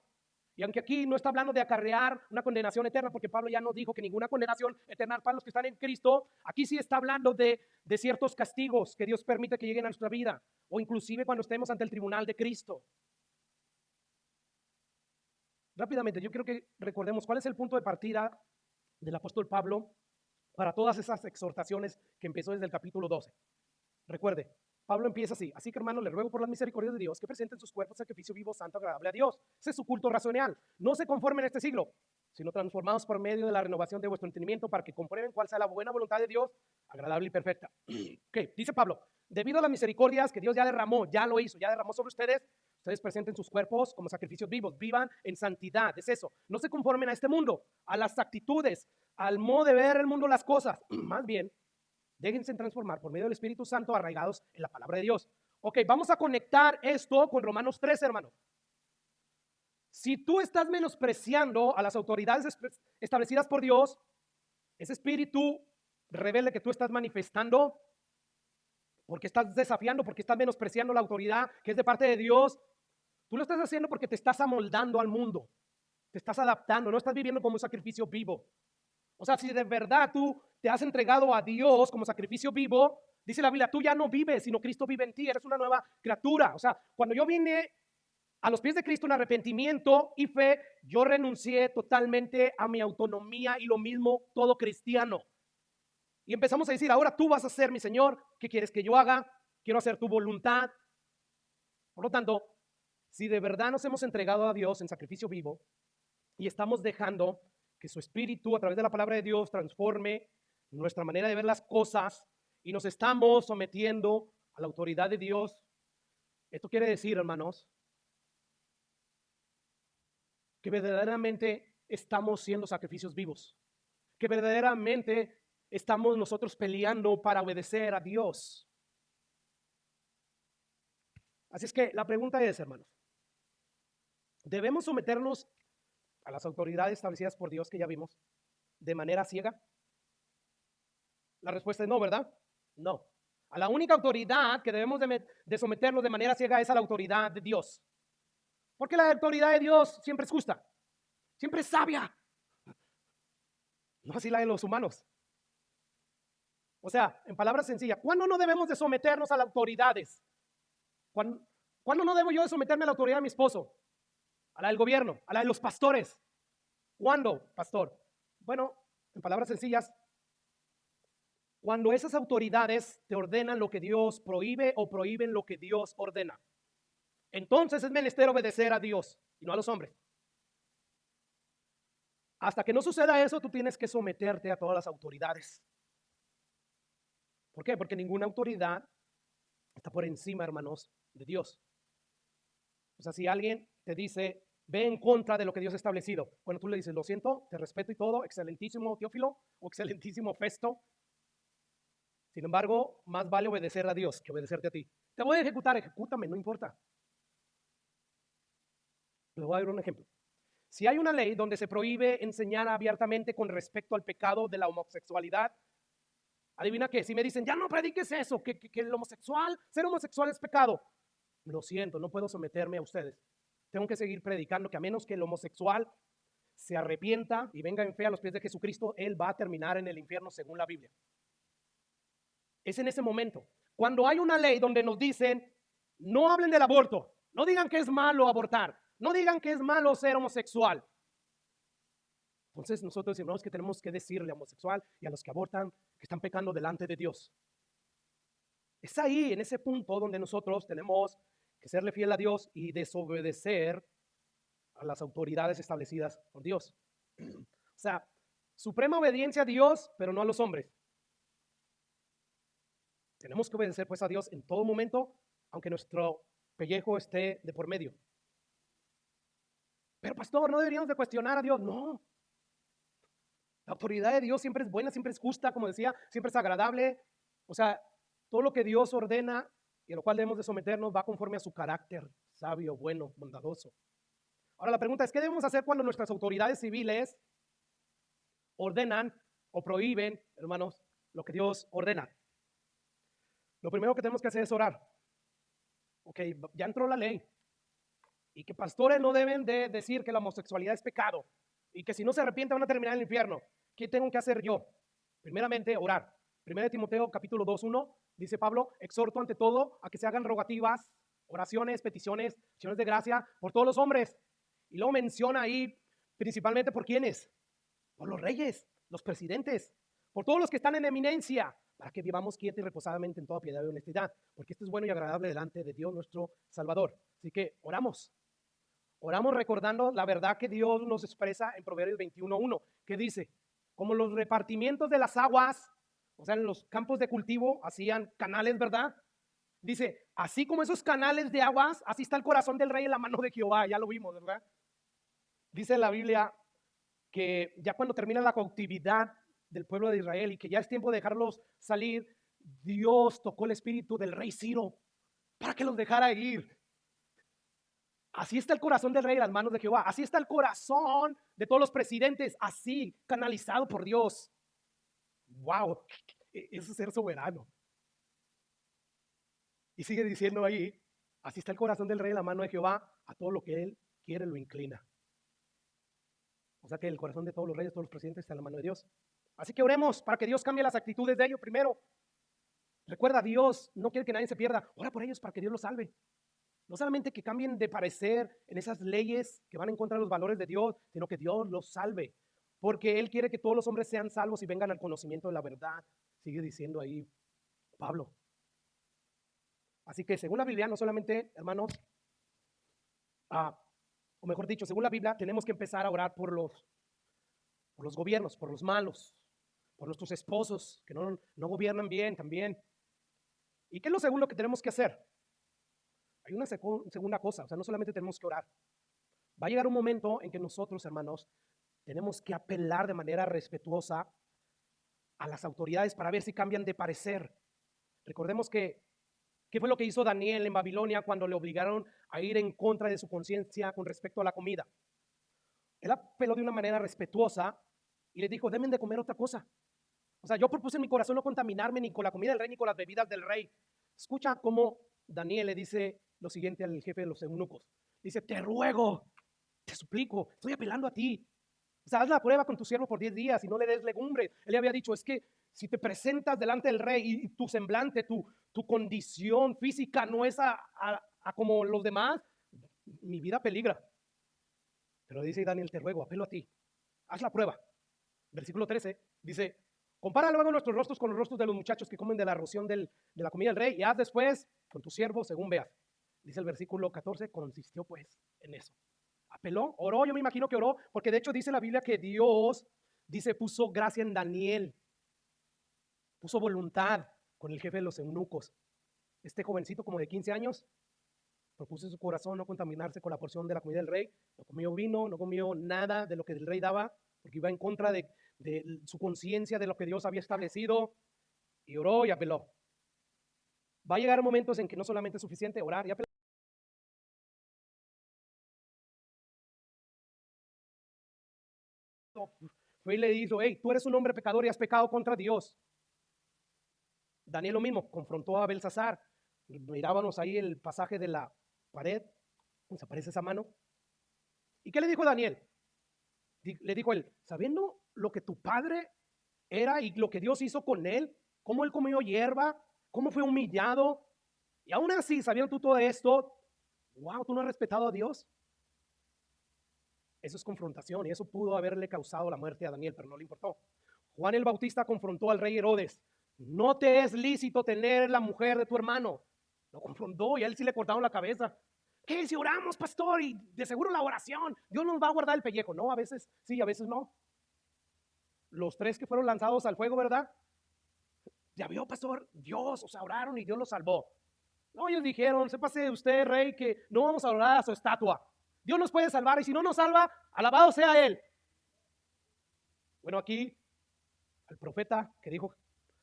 Y aunque aquí no está hablando de acarrear una condenación eterna, porque Pablo ya nos dijo que ninguna condenación eterna para los que están en Cristo, aquí sí está hablando de ciertos castigos que Dios permite que lleguen a nuestra vida, o inclusive cuando estemos ante el tribunal de Cristo. Rápidamente, yo quiero que recordemos cuál es el punto de partida del apóstol Pablo para todas esas exhortaciones que empezó desde el capítulo 12. Recuerde, Pablo empieza así que hermanos, les ruego por las misericordias de Dios que presenten sus cuerpos sacrificio vivo, santo, agradable a Dios. Ese es su culto racional. No se conformen en este siglo, sino transformados por medio de la renovación de vuestro entendimiento para que comprueben cuál sea la buena voluntad de Dios, agradable y perfecta. Okay, dice Pablo, debido a las misericordias que Dios ya derramó, ya lo hizo, ya derramó sobre ustedes, ustedes presenten sus cuerpos como sacrificios vivos, vivan en santidad, es eso. No se conformen a este mundo, a las actitudes, al modo de ver el mundo las cosas, más bien, déjense transformar por medio del Espíritu Santo arraigados en la palabra de Dios. Ok, vamos a conectar esto con Romanos 3, hermano. Si tú estás menospreciando a las autoridades establecidas por Dios, ese espíritu rebelde que tú estás manifestando, porque estás desafiando, porque estás menospreciando la autoridad que es de parte de Dios, tú lo estás haciendo porque te estás amoldando al mundo, te estás adaptando, no estás viviendo como un sacrificio vivo. O sea, si de verdad tú te has entregado a Dios como sacrificio vivo, dice la Biblia, tú ya no vives, sino Cristo vive en ti, eres una nueva criatura. O sea, cuando yo vine a los pies de Cristo en arrepentimiento y fe, yo renuncié totalmente a mi autonomía y lo mismo todo cristiano. Y empezamos a decir, ahora tú vas a ser mi Señor, ¿qué quieres que yo haga? Quiero hacer tu voluntad. Por lo tanto, si de verdad nos hemos entregado a Dios en sacrificio vivo y estamos dejando que su espíritu a través de la palabra de Dios transforme nuestra manera de ver las cosas y nos estamos sometiendo a la autoridad de Dios, esto quiere decir, hermanos, que verdaderamente estamos siendo sacrificios vivos, que verdaderamente estamos nosotros peleando para obedecer a Dios. Así es que la pregunta es, hermanos, ¿debemos someternos a las autoridades establecidas por Dios que ya vimos de manera ciega? La respuesta es no, ¿verdad? No. A la única autoridad que debemos de someternos de manera ciega es a la autoridad de Dios. Porque la autoridad de Dios siempre es justa, siempre es sabia. No así la de los humanos. O sea, en palabras sencillas, ¿cuándo no debemos de someternos a las autoridades? ¿Cuándo no debo yo de someterme a la autoridad de mi esposo? A la del gobierno, a la de los pastores. ¿Cuándo, pastor? Bueno, en palabras sencillas, cuando esas autoridades te ordenan lo que Dios prohíbe o prohíben lo que Dios ordena. Entonces es menester obedecer a Dios y no a los hombres. Hasta que no suceda eso, tú tienes que someterte a todas las autoridades. ¿Por qué? Porque ninguna autoridad está por encima, hermanos, de Dios. O sea, si alguien te dice, ve en contra de lo que Dios ha establecido, bueno, tú le dices, lo siento, te respeto y todo, excelentísimo Teófilo o excelentísimo Festo. Sin embargo, más vale obedecer a Dios que obedecerte a ti. Te voy a ejecutar, ejecútame, no importa. Les voy a dar un ejemplo. Si hay una ley donde se prohíbe enseñar abiertamente con respecto al pecado de la homosexualidad, adivina qué, si me dicen, ya no prediques eso, que el homosexual, ser homosexual es pecado. Lo siento, no puedo someterme a ustedes. Tengo que seguir predicando que a menos que el homosexual se arrepienta y venga en fe a los pies de Jesucristo, él va a terminar en el infierno según la Biblia. Es en ese momento. Cuando hay una ley donde nos dicen, no hablen del aborto, no digan que es malo abortar, no digan que es malo ser homosexual. Entonces nosotros decimos que tenemos que decirle a homosexual y a los que abortan que están pecando delante de Dios. Es ahí, en ese punto, donde nosotros tenemos que serle fiel a Dios y desobedecer a las autoridades establecidas por Dios. O sea, suprema obediencia a Dios, pero no a los hombres. Tenemos que obedecer pues a Dios en todo momento, aunque nuestro pellejo esté de por medio. Pero pastor, ¿no deberíamos de cuestionar a Dios? No. La autoridad de Dios siempre es buena, siempre es justa, como decía, siempre es agradable. O sea, todo lo que Dios ordena y a lo cual debemos de someternos va conforme a su carácter sabio, bueno, bondadoso. Ahora la pregunta es, ¿qué debemos hacer cuando nuestras autoridades civiles ordenan o prohíben, hermanos, lo que Dios ordena? Lo primero que tenemos que hacer es orar. Ok, ya entró la ley y que pastores no deben de decir que la homosexualidad es pecado y que si no se arrepienten van a terminar en el infierno. ¿Qué tengo que hacer yo? Primeramente, orar. 1 Timoteo capítulo 2:1 dice Pablo, exhorto ante todo a que se hagan rogativas, oraciones, peticiones, acciones de gracia por todos los hombres. Y luego menciona ahí principalmente por quiénes, por los reyes, los presidentes, por todos los que están en eminencia, para que vivamos quieta y reposadamente en toda piedad y honestidad, porque esto es bueno y agradable delante de Dios nuestro Salvador. Así que oramos. Oramos recordando la verdad que Dios nos expresa en Proverbios 21:1, que dice, como los repartimientos de las aguas, o sea, en los campos de cultivo hacían canales, ¿verdad? Dice, así como esos canales de aguas, así está el corazón del rey en la mano de Jehová, ya lo vimos, ¿verdad? Dice la Biblia que ya cuando termina la cautividad del pueblo de Israel y que ya es tiempo de dejarlos salir, Dios tocó el espíritu del rey Ciro para que los dejara ir. Así está el corazón del rey en las manos de Jehová. Así está el corazón de todos los presidentes, así canalizado por Dios. Wow, eso es ser soberano. Y sigue diciendo ahí, así está el corazón del rey en la mano de Jehová, a todo lo que él quiere lo inclina. O sea que el corazón de todos los reyes, todos los presidentes está en la mano de Dios. Así que oremos para que Dios cambie las actitudes de ellos primero. Recuerda, Dios no quiere que nadie se pierda. Ora por ellos para que Dios los salve. No solamente que cambien de parecer en esas leyes que van en contra de los valores de Dios, sino que Dios los salve. Porque Él quiere que todos los hombres sean salvos y vengan al conocimiento de la verdad. Sigue diciendo ahí Pablo. Así que según la Biblia, no solamente, hermanos, o mejor dicho, según la Biblia, tenemos que empezar a orar por los gobiernos, por los malos, por nuestros esposos que no gobiernan bien también. ¿Y qué es lo segundo que tenemos que hacer? Hay una segunda cosa, o sea, no solamente tenemos que orar. Va a llegar un momento en que nosotros, hermanos, tenemos que apelar de manera respetuosa a las autoridades para ver si cambian de parecer. Recordemos que, ¿qué fue lo que hizo Daniel en Babilonia cuando le obligaron a ir en contra de su conciencia con respecto a la comida? Él apeló de una manera respetuosa y le dijo, deben de comer otra cosa. O sea, yo propuse en mi corazón no contaminarme ni con la comida del rey ni con las bebidas del rey. Escucha cómo Daniel le dice lo siguiente al jefe de los eunucos. Dice, te ruego, te suplico, estoy apelando a ti. O sea, haz la prueba con tu siervo por 10 días y no le des legumbres. Él le había dicho, es que si te presentas delante del rey y tu semblante, tu condición física no es a como los demás, mi vida peligra. Pero dice Daniel, te ruego, apelo a ti, haz la prueba. Versículo 13 dice, compara luego nuestros rostros con los rostros de los muchachos que comen de la ración de la comida del rey y haz después con tu siervo según veas. Dice el versículo 14, consistió pues en eso. Apeló, oró, yo me imagino que oró, porque de hecho dice la Biblia que Dios, dice, puso gracia en Daniel, puso voluntad con el jefe de los eunucos. Este jovencito como de 15 años propuso en su corazón no contaminarse con la porción de la comida del rey, no comió vino, no comió nada de lo que el rey daba, porque iba en contra de su conciencia de lo que Dios había establecido, y oró y apeló. Va a llegar momentos en que no solamente es suficiente orar y apelar. Fue y le dijo, hey, tú eres un hombre pecador y has pecado contra Dios. Daniel lo mismo, confrontó a Belsasar. Mirábamos ahí el pasaje de la pared, ¿se aparece esa mano? ¿Y qué le dijo Daniel? Le dijo él, sabiendo lo que tu padre era y lo que Dios hizo con él, cómo él comió hierba, cómo fue humillado, y aún así, sabiendo tú todo esto, wow, tú no has respetado a Dios. Eso es confrontación y eso pudo haberle causado la muerte a Daniel, pero no le importó. Juan el Bautista confrontó al rey Herodes. No te es lícito tener la mujer de tu hermano. Lo confrontó y a él sí le cortaron la cabeza. ¿Qué? Si oramos, pastor, y de seguro la oración, Dios nos va a guardar el pellejo. No, a veces sí, a veces no. Los 3 que fueron lanzados al fuego, ¿verdad? Ya vio, pastor, Dios, o sea, oraron y Dios los salvó. No, ellos dijeron, sépase usted, rey, que no vamos a orar a su estatua. Dios nos puede salvar y si no nos salva, alabado sea Él. Bueno, aquí el profeta que dijo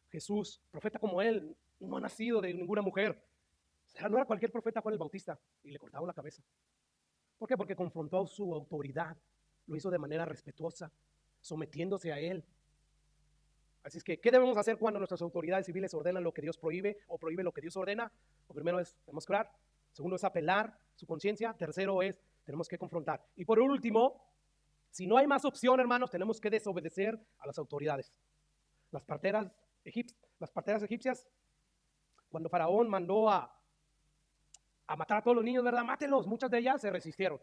Jesús, profeta como Él, no ha nacido de ninguna mujer. O sea, no era cualquier profeta, Juan el Bautista, y le cortaron la cabeza. ¿Por qué? Porque confrontó su autoridad, lo hizo de manera respetuosa, sometiéndose a Él. Así es que, ¿qué debemos hacer cuando nuestras autoridades civiles ordenan lo que Dios prohíbe o prohíbe lo que Dios ordena? Lo primero es, tenemos que orar. Segundo es apelar su conciencia. Tercero es, tenemos que confrontar. Y por último, si no hay más opción, hermanos, tenemos que desobedecer a las autoridades. Las parteras egipcias, cuando Faraón mandó a matar a todos los niños, ¿verdad? Mátelos. Muchas de ellas se resistieron.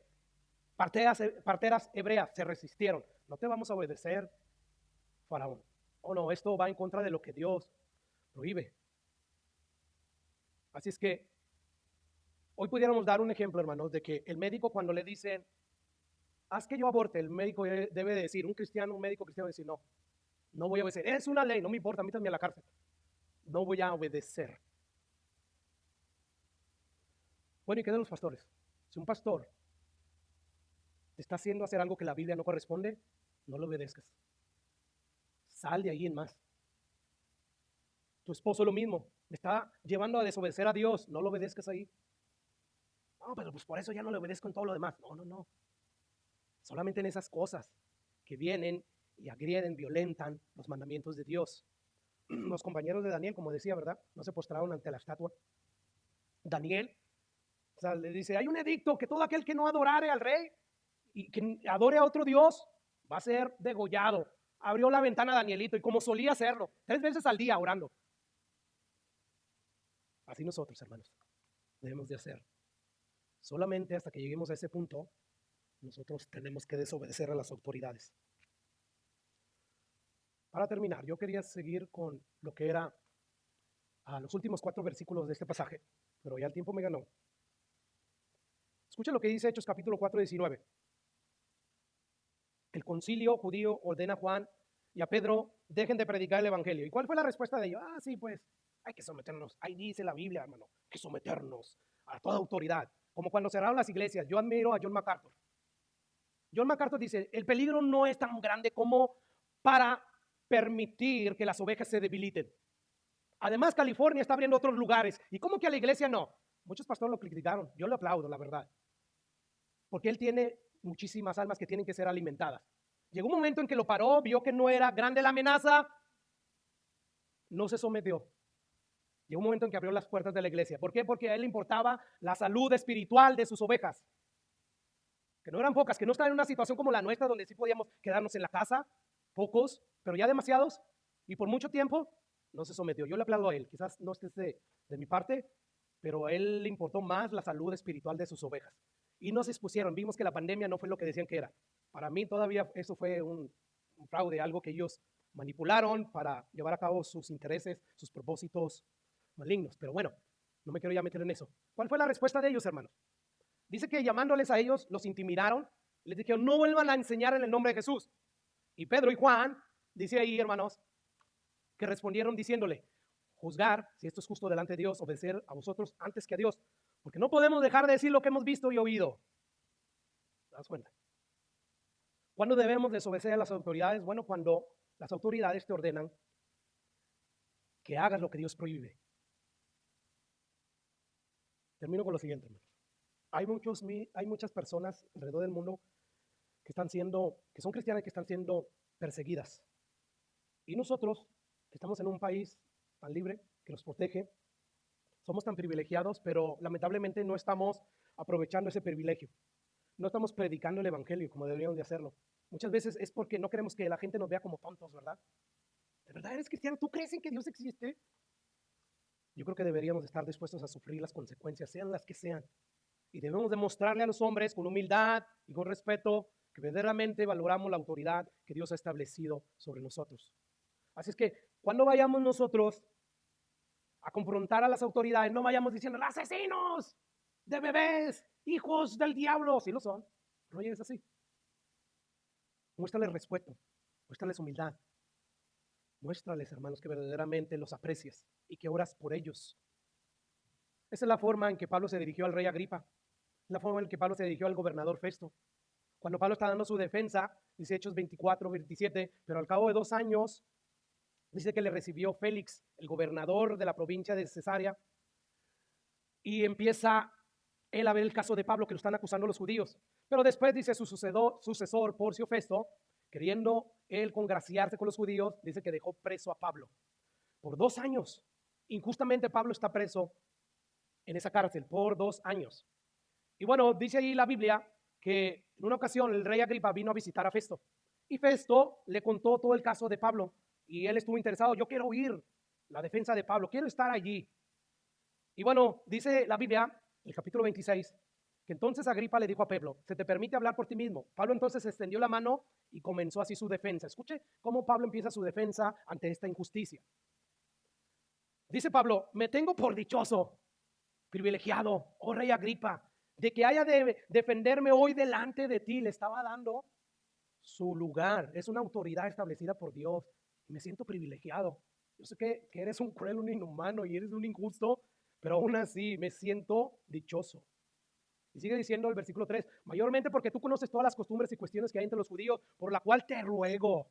Parteras hebreas se resistieron. No te vamos a obedecer, Faraón. Oh, no, esto va en contra de lo que Dios prohíbe. Así es que hoy pudiéramos dar un ejemplo, hermanos, de que el médico cuando le dicen, haz que yo aborte, el médico debe decir, un médico cristiano decir, no, no voy a obedecer. Es una ley, no me importa, métanme a la cárcel. No voy a obedecer. Bueno, ¿y qué de los pastores? Si un pastor te está haciendo hacer algo que la Biblia no corresponde, no lo obedezcas. Sal de ahí en más. Tu esposo lo mismo, me está llevando a desobedecer a Dios, no lo obedezcas ahí. No, pero pues por eso ya no le obedezco en todo lo demás. No, no, no. Solamente en esas cosas que vienen y agreden, violentan los mandamientos de Dios. Los compañeros de Daniel, como decía, ¿verdad? No se postraron ante la estatua. Daniel, o sea, le dice, hay un edicto que todo aquel que no adorare al rey y que adore a otro Dios va a ser degollado. Abrió la ventana a Danielito y como solía hacerlo, 3 veces al día orando. Así nosotros, hermanos, debemos de hacer. Solamente hasta que lleguemos a ese punto, nosotros tenemos que desobedecer a las autoridades. Para terminar, yo quería seguir con lo que era los últimos 4 versículos de este pasaje, pero ya el tiempo me ganó. Escucha lo que dice Hechos capítulo 4, 19. El concilio judío ordena a Juan y a Pedro, dejen de predicar el evangelio. ¿Y cuál fue la respuesta de ellos? Sí, pues, Hay que someternos. Ahí dice la Biblia, hermano, hay que someternos a toda autoridad. Como cuando cerraron las iglesias. Yo admiro a John MacArthur. John MacArthur dice, el peligro no es tan grande como para permitir que las ovejas se debiliten. Además, California está abriendo otros lugares. ¿Y cómo que a la iglesia no? Muchos pastores lo criticaron. Yo le aplaudo, la verdad. Porque él tiene muchísimas almas que tienen que ser alimentadas. Llegó un momento en que lo paró, vio que no era grande la amenaza, no se sometió. Llegó un momento en que abrió las puertas de la iglesia. ¿Por qué? Porque a él le importaba la salud espiritual de sus ovejas. Que no eran pocas, que no estaban en una situación como la nuestra, donde sí podíamos quedarnos en la casa, pocos, pero ya demasiados, y por mucho tiempo no se sometió. Yo le aplaudo a él, quizás no esté de mi parte, pero a él le importó más la salud espiritual de sus ovejas. Y no se expusieron, vimos que la pandemia no fue lo que decían que era. Para mí todavía eso fue un fraude, algo que ellos manipularon para llevar a cabo sus intereses, sus propósitos malignos. Pero bueno, no me quiero ya meter en eso. ¿Cuál fue la respuesta de ellos, hermanos? Dice que llamándoles a ellos, los intimidaron, les dijeron, no vuelvan a enseñar en el nombre de Jesús. Y Pedro y Juan, dice ahí, hermanos, que respondieron diciéndole, juzgar, si esto es justo delante de Dios, obedecer a vosotros antes que a Dios, porque no podemos dejar de decir lo que hemos visto y oído. ¿Te das cuenta? ¿Cuándo debemos desobedecer a las autoridades? Bueno, cuando las autoridades te ordenan que hagas lo que Dios prohíbe. Termino con lo siguiente, hermanos. Hay muchas personas alrededor del mundo que son cristianas, que están siendo perseguidas. Y nosotros, que estamos en un país tan libre, que nos protege, somos tan privilegiados, pero lamentablemente no estamos aprovechando ese privilegio. No estamos predicando el evangelio como deberíamos de hacerlo. Muchas veces es porque no queremos que la gente nos vea como tontos, ¿verdad? ¿De verdad eres cristiano? ¿Tú crees en que Dios existe? Yo creo que deberíamos estar dispuestos a sufrir las consecuencias, sean las que sean. Y debemos demostrarle a los hombres con humildad y con respeto que verdaderamente valoramos la autoridad que Dios ha establecido sobre nosotros. Así es que cuando vayamos nosotros a confrontar a las autoridades, no vayamos diciendo, asesinos de bebés, hijos del diablo. Sí lo son, no llegues así. Muéstrales respeto, muéstrales humildad. Muéstrales, hermanos, que verdaderamente los aprecias y que oras por ellos. Esa es la forma en que Pablo se dirigió al rey Agripa. La forma en que Pablo se dirigió al gobernador Festo. Cuando Pablo está dando su defensa, dice Hechos 24, 27, pero al cabo de 2 años, dice que le recibió Félix, el gobernador de la provincia de Cesarea, y empieza él a ver el caso de Pablo, que lo están acusando los judíos. Pero después dice su sucesor, Porcio Festo, queriendo él congraciarse con los judíos, dice que dejó preso a Pablo por 2 años. Injustamente Pablo está preso en esa cárcel por 2 años. Y bueno, dice ahí la Biblia que en una ocasión el rey Agripa vino a visitar a Festo. Y Festo le contó todo el caso de Pablo. Y él estuvo interesado, yo quiero oír la defensa de Pablo, quiero estar allí. Y bueno, dice la Biblia, el capítulo 26, que entonces Agripa le dijo a Pablo, se te permite hablar por ti mismo. Pablo entonces extendió la mano y comenzó así su defensa. Escuche cómo Pablo empieza su defensa ante esta injusticia. Dice Pablo, me tengo por dichoso, privilegiado, oh rey Agripa, de que haya de defenderme hoy delante de ti. Le estaba dando su lugar, es una autoridad establecida por Dios. Me siento privilegiado. Yo sé que eres un cruel, un inhumano y eres un injusto, pero aún así me siento dichoso. Y sigue diciendo el versículo 3, mayormente porque tú conoces todas las costumbres y cuestiones que hay entre los judíos, por la cual te ruego,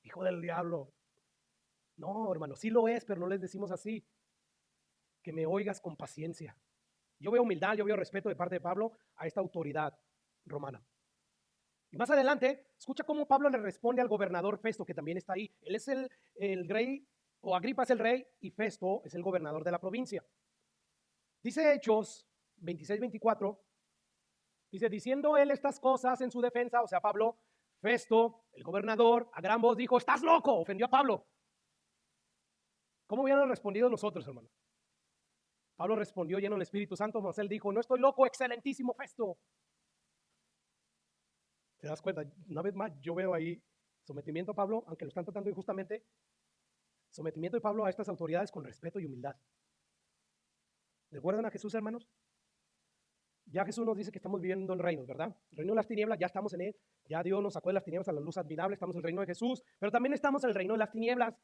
hijo del diablo. No, hermano, sí lo es, pero no les decimos así. Que me oigas con paciencia. Yo veo humildad, yo veo respeto de parte de Pablo a esta autoridad romana. Y más adelante, escucha cómo Pablo le responde al gobernador Festo, que también está ahí. Él es el rey, o Agripa es el rey, y Festo es el gobernador de la provincia. Dice Hechos 26-24, dice, diciendo él estas cosas en su defensa, o sea, Pablo, Festo, el gobernador, a gran voz dijo, estás loco, ofendió a Pablo. ¿Cómo hubieran respondido nosotros, hermano? Pablo respondió lleno del Espíritu Santo, mas él dijo, no estoy loco, excelentísimo Festo. ¿Te das cuenta? Una vez más, yo veo ahí sometimiento a Pablo, aunque lo están tratando injustamente, sometimiento de Pablo a estas autoridades con respeto y humildad. ¿Recuerdan a Jesús, hermanos? Ya Jesús nos dice que estamos viviendo en reinos, ¿verdad? El reino de las tinieblas, ya estamos en él. Ya Dios nos sacó de las tinieblas a la luz admirable, estamos en el reino de Jesús, pero también estamos en el reino de las tinieblas.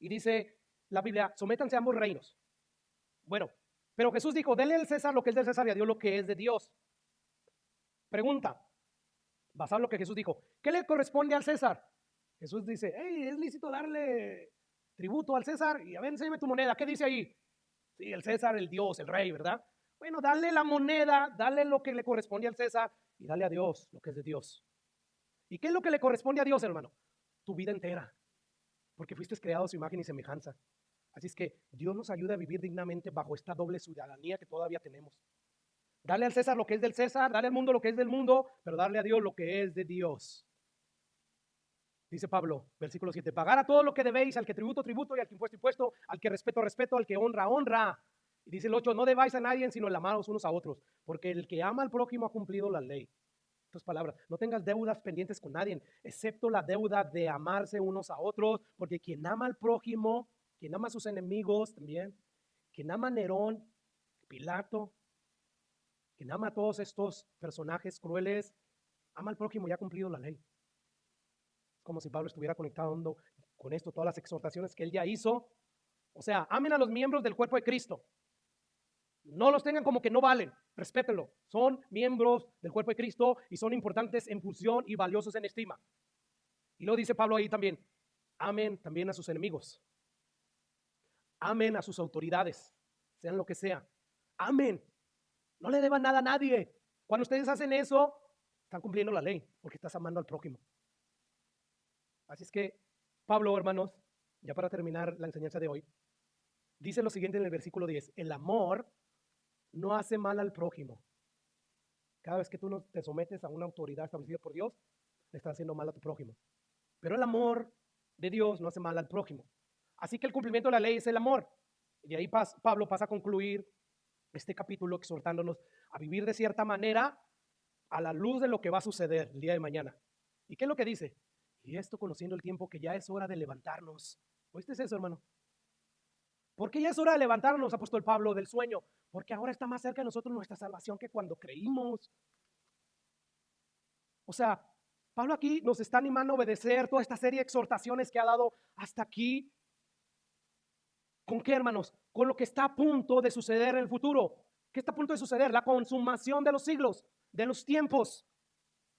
Y dice la Biblia, sométanse a ambos reinos. Bueno, pero Jesús dijo, denle al César lo que es del César y a Dios lo que es de Dios. Pregunta, basado en lo que Jesús dijo, ¿qué le corresponde al César? Jesús dice, hey, es lícito darle tributo al César y a ver, enséñame tu moneda. ¿Qué dice ahí? Sí, el César, el Dios, el rey, ¿verdad? Bueno, dale la moneda, dale lo que le corresponde al César y dale a Dios lo que es de Dios. ¿Y qué es lo que le corresponde a Dios, hermano? Tu vida entera, porque fuiste creado a su imagen y semejanza. Así es que Dios nos ayuda a vivir dignamente bajo esta doble ciudadanía que todavía tenemos. Dale al César lo que es del César, dale al mundo lo que es del mundo, pero darle a Dios lo que es de Dios. Dice Pablo, versículo 7, pagar a todo lo que debéis, al que tributo, tributo, y al que impuesto, impuesto, al que respeto, respeto, al que honra, honra. Y dice el 8, no debáis a nadie sino el amaros unos a otros, porque el que ama al prójimo ha cumplido la ley. Estas palabras, no tengas deudas pendientes con nadie, excepto la deuda de amarse unos a otros, porque quien ama al prójimo, quien ama a sus enemigos también, quien ama a Nerón, Pilato, quien ama a todos estos personajes crueles, ama al prójimo y ha cumplido la ley. Es como si Pablo estuviera conectando con esto, todas las exhortaciones que él ya hizo. O sea, amen a los miembros del cuerpo de Cristo. No los tengan como que no valen, respétenlo. Son miembros del cuerpo de Cristo y son importantes en función y valiosos en estima. Y luego dice Pablo ahí también, amen también a sus enemigos. Amen a sus autoridades, sean lo que sea. Amen. No le deban nada a nadie. Cuando ustedes hacen eso, están cumpliendo la ley porque estás amando al prójimo. Así es que Pablo, hermanos, ya para terminar la enseñanza de hoy, dice lo siguiente en el versículo 10, el amor no hace mal al prójimo. Cada vez que tú no te sometes a una autoridad establecida por Dios, le estás haciendo mal a tu prójimo. Pero el amor de Dios no hace mal al prójimo. Así que el cumplimiento de la ley es el amor. Y ahí Pablo pasa a concluir este capítulo exhortándonos a vivir de cierta manera a la luz de lo que va a suceder el día de mañana. ¿Y qué es lo que dice? Y esto conociendo el tiempo que ya es hora de levantarnos. ¿Oíste eso, hermano? ¿Por qué ya es hora de levantarnos, apóstol Pablo, del sueño? Porque ahora está más cerca de nosotros nuestra salvación que cuando creímos. O sea, Pablo aquí nos está animando a obedecer toda esta serie de exhortaciones que ha dado hasta aquí. ¿Con qué, hermanos? Con lo que está a punto de suceder en el futuro. ¿Qué está a punto de suceder? La consumación de los siglos, de los tiempos.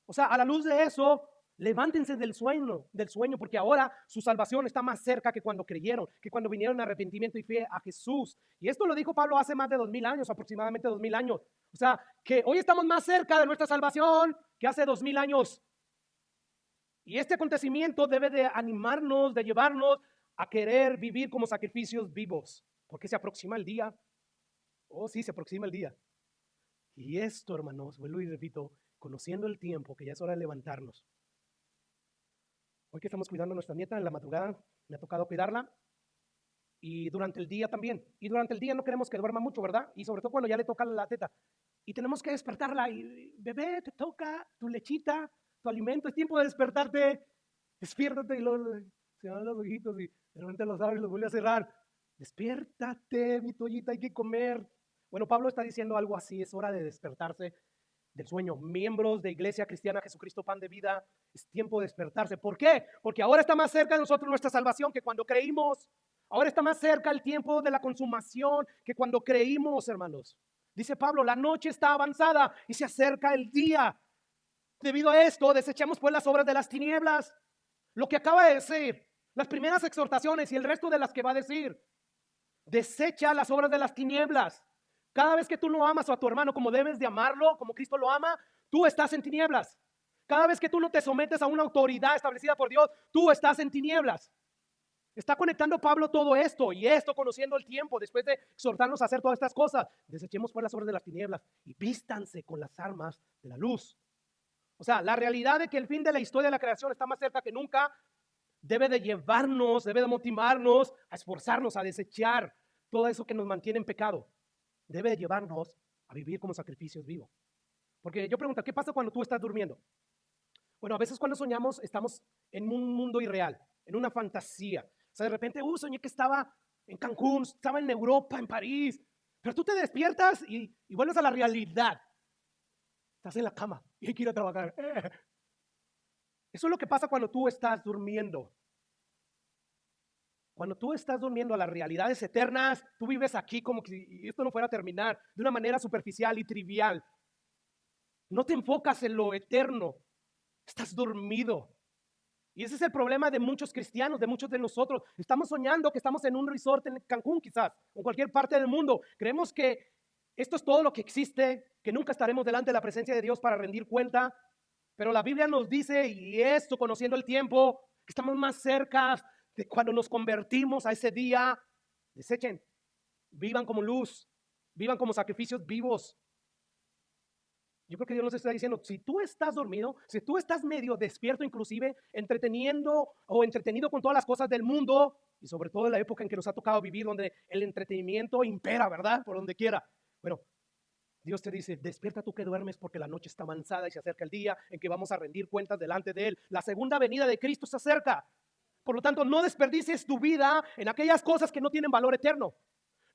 O sea, a la luz de eso, levántense del sueño, porque ahora su salvación está más cerca que cuando creyeron, que cuando vinieron a arrepentimiento y fe a Jesús. Y esto lo dijo Pablo hace más de 2000 años, aproximadamente 2000 años. O sea, que hoy estamos más cerca de nuestra salvación que hace 2000 años. Y este acontecimiento debe de animarnos, de llevarnos a querer vivir como sacrificios vivos, porque se aproxima el día. Oh, sí, se aproxima el día. Y esto, hermanos, vuelvo y repito, conociendo el tiempo, que ya es hora de levantarnos. Hoy que estamos cuidando a nuestra nieta en la madrugada, me ha tocado cuidarla. Y durante el día también. Y durante el día no queremos que duerma mucho, ¿verdad? Y sobre todo cuando ya le toca la teta. Y tenemos que despertarla. Y bebé, te toca tu lechita, tu alimento. Es tiempo de despertarte. Despiértate. Y luego se van los ojitos y de repente los abre y los vuelve a cerrar. Despiértate, mi toallita, hay que comer. Bueno, Pablo está diciendo algo así. Es hora de despertarse del sueño. Miembros de Iglesia Cristiana Jesucristo Pan de Vida, es tiempo de despertarse. ¿Por qué? Porque ahora está más cerca de nosotros nuestra salvación que cuando creímos. Ahora está más cerca el tiempo de la consumación que cuando creímos, hermanos. Dice Pablo, la noche está avanzada y se acerca el día. Debido a esto, desechemos pues las obras de las tinieblas. Lo que acaba de decir, las primeras exhortaciones y el resto de las que va a decir. Desecha las obras de las tinieblas. Cada vez que tú no amas a tu hermano como debes de amarlo, como Cristo lo ama, tú estás en tinieblas. Cada vez que tú no te sometes a una autoridad establecida por Dios, tú estás en tinieblas. Está conectando Pablo todo esto y esto conociendo el tiempo, después de exhortarnos a hacer todas estas cosas. Desechemos pues las obras de las tinieblas y vístanse con las armas de la luz. O sea, la realidad de que el fin de la historia de la creación está más cerca que nunca debe de llevarnos, debe de motivarnos a esforzarnos, a desechar todo eso que nos mantiene en pecado. Debe de llevarnos a vivir como sacrificios vivos. Porque yo pregunto, ¿qué pasa cuando tú estás durmiendo? Bueno, a veces cuando soñamos estamos en un mundo irreal, en una fantasía. O sea, de repente, soñé que estaba en Cancún, estaba en Europa, en París. Pero tú te despiertas y vuelves a la realidad. Estás en la cama y hay que ir a trabajar. Eso es lo que pasa cuando tú estás durmiendo. Cuando tú estás durmiendo a las realidades eternas, tú vives aquí como si esto no fuera a terminar de una manera superficial y trivial. No te enfocas en lo eterno, estás dormido. Y ese es el problema de muchos cristianos, de muchos de nosotros. Estamos soñando que estamos en un resort en Cancún quizás, o en cualquier parte del mundo. Creemos que esto es todo lo que existe, que nunca estaremos delante de la presencia de Dios para rendir cuenta. Pero la Biblia nos dice, y esto conociendo el tiempo, que estamos más cerca de cuando nos convertimos a ese día. Desechen, vivan como luz, vivan como sacrificios vivos. Yo creo que Dios nos está diciendo, si tú estás dormido, si tú estás medio despierto inclusive, entreteniendo o entretenido con todas las cosas del mundo, y sobre todo en la época en que nos ha tocado vivir, donde el entretenimiento impera, ¿verdad? Por donde quiera. Bueno, Dios te dice, despierta tú que duermes porque la noche está avanzada y se acerca el día en que vamos a rendir cuentas delante de Él. La segunda venida de Cristo se acerca. Por lo tanto, no desperdicies tu vida en aquellas cosas que no tienen valor eterno.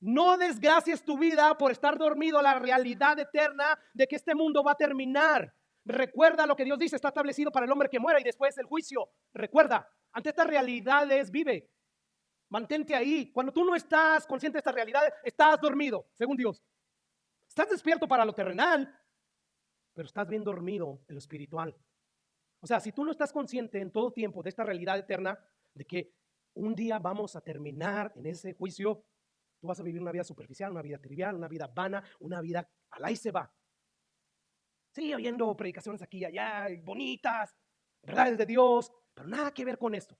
No desgracies tu vida por estar dormido a la realidad eterna de que este mundo va a terminar. Recuerda lo que Dios dice, está establecido para el hombre que muera y después el juicio. Recuerda, ante estas realidades vive. Mantente ahí. Cuando tú no estás consciente de estas realidades, estás dormido, según Dios. Estás despierto para lo terrenal, pero estás bien dormido en lo espiritual. O sea, si tú no estás consciente en todo tiempo de esta realidad eterna, de que un día vamos a terminar en ese juicio, tú vas a vivir una vida superficial, una vida trivial, una vida vana, una vida al ahí se va. Sí, oyendo predicaciones aquí y allá, bonitas, verdades de Dios, pero nada que ver con esto.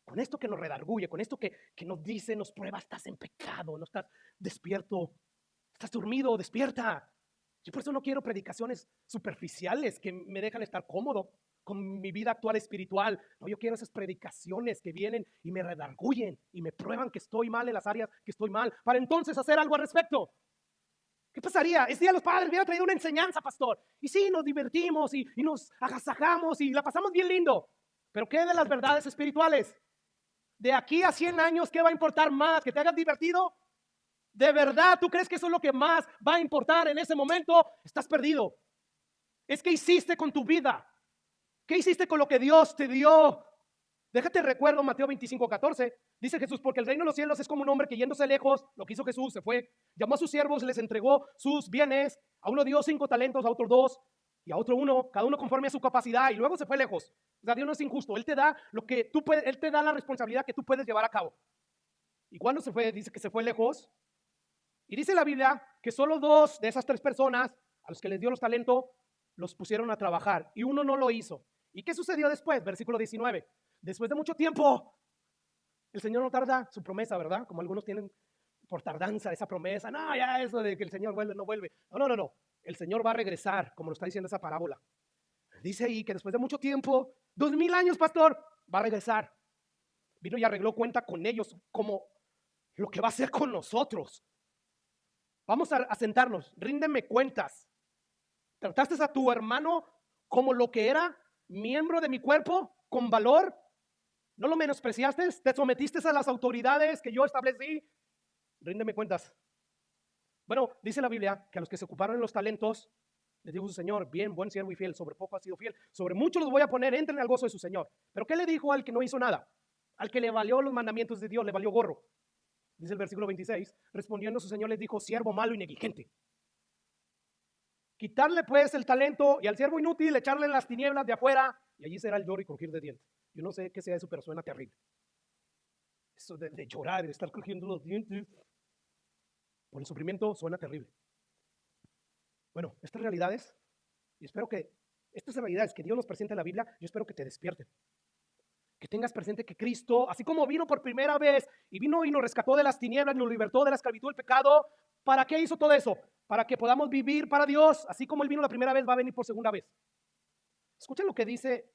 Con esto que nos redarguye, con esto que nos dice, nos prueba, estás en pecado, no estás despierto, estás dormido, despierta. Yo por eso no quiero predicaciones superficiales que me dejan estar cómodo con mi vida actual espiritual. No, yo quiero esas predicaciones que vienen y me redarguyen y me prueban que estoy mal en las áreas que estoy mal, para entonces hacer algo al respecto. ¿Qué pasaría? Ese día los padres hubieran traído una enseñanza, pastor. Y sí, nos divertimos y nos agasajamos y la pasamos bien lindo. Pero ¿qué de las verdades espirituales? De aquí a 100 años, ¿qué va a importar más? ¿Que te hagas divertido? ¿De verdad tú crees que eso es lo que más va a importar en ese momento? Estás perdido. Es que hiciste con tu vida. ¿Qué hiciste con lo que Dios te dio? Déjate recuerdo Mateo 25:14. Dice Jesús, porque el reino de los cielos es como un hombre que yéndose lejos, lo que hizo Jesús, se fue, llamó a sus siervos, les entregó sus bienes, a uno dio 5 talentos, a otro 2 y a otro 1, cada uno conforme a su capacidad, y luego se fue lejos. O sea, Dios no es injusto, Él te da lo que tú puedes, Él te da la responsabilidad que tú puedes llevar a cabo. ¿Y cuando se fue? Dice que se fue lejos. Y dice la Biblia que solo 2 de esas 3 personas a los que les dio los talentos los pusieron a trabajar y uno no lo hizo. ¿Y qué sucedió después? Versículo 19. Después de mucho tiempo, el Señor no tarda su promesa, ¿verdad? Como algunos tienen por tardanza esa promesa. No, ya eso de que el Señor vuelve, no vuelve. No. El Señor va a regresar, como lo está diciendo esa parábola. Dice ahí que después de mucho tiempo, 2000 años, pastor, va a regresar. Vino y arregló cuenta con ellos como lo que va a hacer con nosotros. Vamos a sentarnos, ríndeme cuentas. ¿Trataste a tu hermano como lo que era, miembro de mi cuerpo, con valor? ¿No lo menospreciaste? ¿Te sometiste a las autoridades que yo establecí? Ríndeme cuentas. Bueno, dice la Biblia que a los que se ocuparon en los talentos, les dijo su Señor, bien, buen siervo y fiel, sobre poco has sido fiel, sobre mucho los voy a poner, entren al gozo de su Señor. ¿Pero qué le dijo al que no hizo nada? Al que le valió los mandamientos de Dios, le valió gorro. Dice el versículo 26, respondiendo su Señor les dijo, siervo malo y negligente. Quitarle pues el talento y al siervo inútil echarle en las tinieblas de afuera y allí será el lloro y crujir de dientes. Yo no sé qué sea eso, pero suena terrible. Eso de llorar, de estar crujiendo los dientes por el sufrimiento suena terrible. Bueno, estas realidades, y espero que estas realidades que Dios nos presenta en la Biblia, yo espero que te despierten. Que tengas presente que Cristo, así como vino por primera vez y vino y nos rescató de las tinieblas, nos libertó de la esclavitud del pecado, ¿para qué hizo todo eso? Para que podamos vivir para Dios, así como Él vino la primera vez, va a venir por segunda vez. Escuchen lo que dice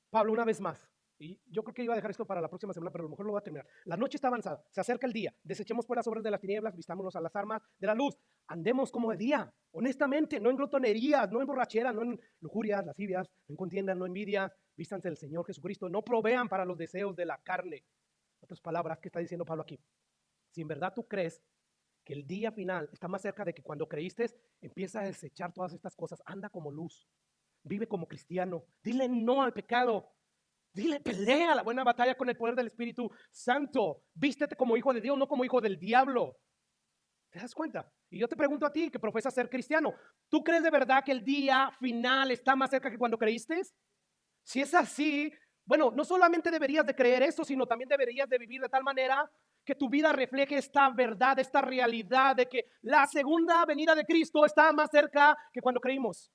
Pablo una vez más. Y yo creo que iba a dejar esto para la próxima semana, pero a lo mejor lo voy a terminar. La noche está avanzada, se acerca el día. Desechemos pues las obras de las tinieblas, vistámonos a las armas de la luz. Andemos como de día, honestamente, no en glotonerías, no en borracheras, no en lujurias, lascivias, no en contiendas, no envidias. Vístanse del Señor Jesucristo, no provean para los deseos de la carne. En otras palabras, ¿qué está diciendo Pablo aquí? Si en verdad tú crees que el día final está más cerca de que cuando creíste, empieza a desechar todas estas cosas, anda como luz, vive como cristiano, dile no al pecado. Dile, pelea la buena batalla con el poder del Espíritu Santo. Vístete como hijo de Dios, no como hijo del diablo. ¿Te das cuenta? Y yo te pregunto a ti que profesas ser cristiano, ¿tú crees de verdad que el día final está más cerca que cuando creíste? Si es así, bueno, no solamente deberías de creer eso, sino también deberías de vivir de tal manera que tu vida refleje esta verdad, esta realidad de que la segunda venida de Cristo está más cerca que cuando creímos.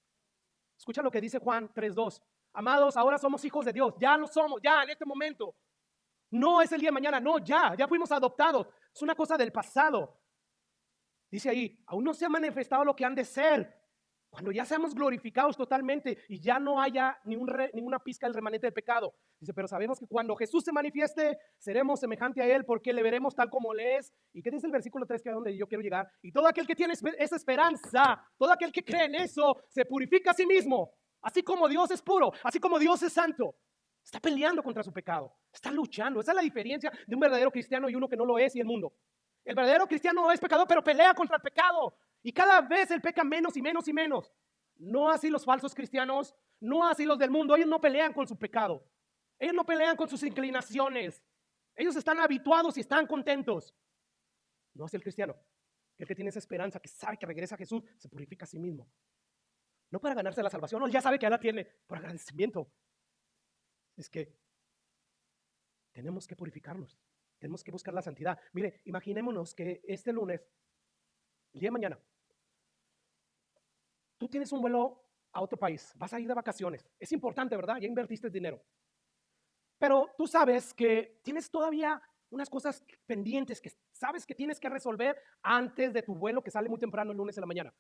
Escucha lo que dice Juan 3:2. Amados, ahora somos hijos de Dios, ya lo somos, ya en este momento. No es el día de mañana, no, ya fuimos adoptados. Es una cosa del pasado. Dice ahí, aún no se ha manifestado lo que han de ser. Cuando ya seamos glorificados totalmente y ya no haya ninguna pizca del remanente del pecado. Dice, pero sabemos que cuando Jesús se manifieste, seremos semejante a Él porque le veremos tal como Él es. ¿Y qué dice el versículo 3, que es donde yo quiero llegar? Y todo aquel que tiene esa esperanza, todo aquel que cree en eso, se purifica a sí mismo. Así como Dios es puro, así como Dios es santo. Está peleando contra su pecado, está luchando. Esa es la diferencia de un verdadero cristiano y uno que no lo es y el mundo. El verdadero cristiano es pecador, pero pelea contra el pecado. Y cada vez él peca menos y menos y menos. No así los falsos cristianos, no así los del mundo. Ellos no pelean con su pecado. Ellos no pelean con sus inclinaciones. Ellos están habituados y están contentos. No así el cristiano. El que tiene esa esperanza, que sabe que regresa a Jesús, se purifica a sí mismo. No para ganarse la salvación, no, ya sabe que ya la tiene, por agradecimiento. Es que tenemos que purificarnos. Tenemos que buscar la santidad. Mire, imaginémonos que este lunes, el día de mañana, tú tienes un vuelo a otro país, vas a ir de vacaciones. Es importante, ¿verdad? Ya invertiste dinero. Pero tú sabes que tienes todavía unas cosas pendientes que sabes que tienes que resolver antes de tu vuelo que sale muy temprano el lunes en la mañana.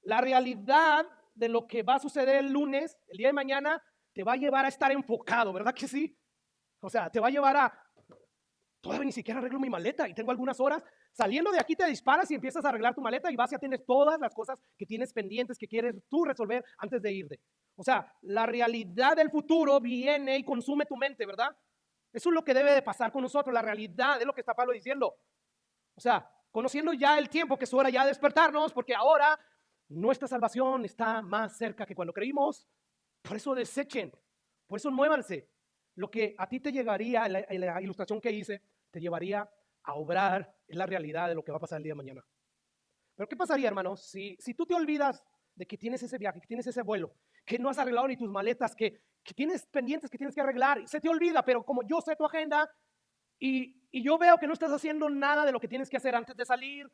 La realidad de lo que va a suceder el lunes, el día de mañana, te va a llevar a estar enfocado, ¿verdad que sí? O sea, te va a llevar a, todavía ni siquiera arreglo mi maleta y tengo algunas horas. Saliendo de aquí te disparas y empiezas a arreglar tu maleta y vas y tienes todas las cosas que tienes pendientes que quieres tú resolver antes de irte. O sea, la realidad del futuro viene y consume tu mente, ¿verdad? Eso es lo que debe de pasar con nosotros, la realidad es lo que está Pablo diciendo. O sea, conociendo ya el tiempo que es hora ya de despertarnos, porque ahora nuestra salvación está más cerca que cuando creímos. Por eso desechen, por eso muévanse. Lo que a ti te llegaría, en la ilustración que hice, te llevaría a obrar en la realidad de lo que va a pasar el día de mañana. Pero ¿qué pasaría, hermanos, si tú te olvidas de que tienes ese viaje, que tienes ese vuelo, que no has arreglado ni tus maletas, que tienes pendientes que tienes que arreglar? Se te olvida, pero como yo sé tu agenda y yo veo que no estás haciendo nada de lo que tienes que hacer antes de salir,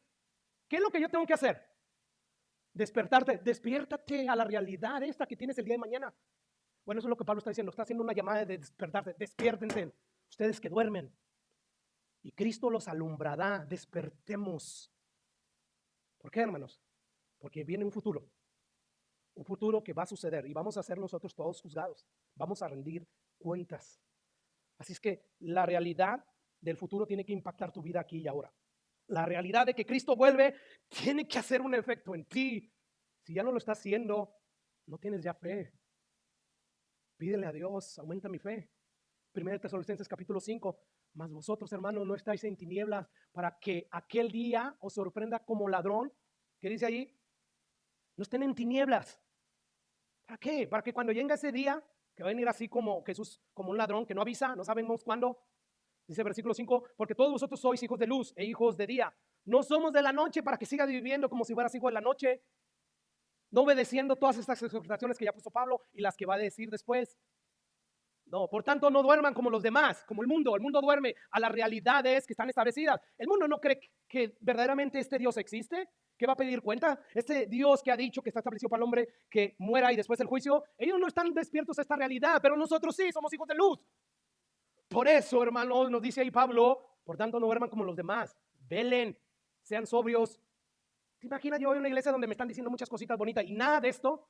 ¿qué es lo que yo tengo que hacer? Despertarte, despiértate a la realidad esta que tienes el día de mañana. Bueno, eso es lo que Pablo está diciendo. Está haciendo una llamada de despertarse. Despiértense, ustedes que duermen. Y Cristo los alumbrará. Despertemos. ¿Por qué, hermanos? Porque viene un futuro. Un futuro que va a suceder y vamos a ser nosotros todos juzgados. Vamos a rendir cuentas. Así es que la realidad del futuro tiene que impactar tu vida aquí y ahora. La realidad de que Cristo vuelve tiene que hacer un efecto en ti. Si ya no lo está haciendo, no tienes ya fe. Pídele a Dios, aumenta mi fe. 1 Tesalonicenses capítulo 5. Mas vosotros, hermanos, no estáis en tinieblas para que aquel día os sorprenda como ladrón. ¿Qué dice allí? No estén en tinieblas. ¿Para qué? Para que cuando llegue ese día, que va a venir así como Jesús, como un ladrón que no avisa, no sabemos cuándo. Dice versículo 5, porque todos vosotros sois hijos de luz e hijos de día. No somos de la noche para que sigas viviendo como si fueras hijo de la noche, no obedeciendo todas estas exhortaciones que ya puso Pablo y las que va a decir después. No, por tanto, no duerman como los demás, como el mundo. El mundo duerme a las realidades que están establecidas. El mundo no cree que verdaderamente este Dios existe, que va a pedir cuenta. Este Dios que ha dicho que está establecido para el hombre que muera y después el juicio. Ellos no están despiertos a esta realidad, pero nosotros sí, somos hijos de luz. Por eso, hermanos, nos dice ahí Pablo, por tanto, no duerman como los demás. Velen, sean sobrios. ¿Te imaginas? Yo voy a una iglesia donde me están diciendo muchas cositas bonitas y nada de esto.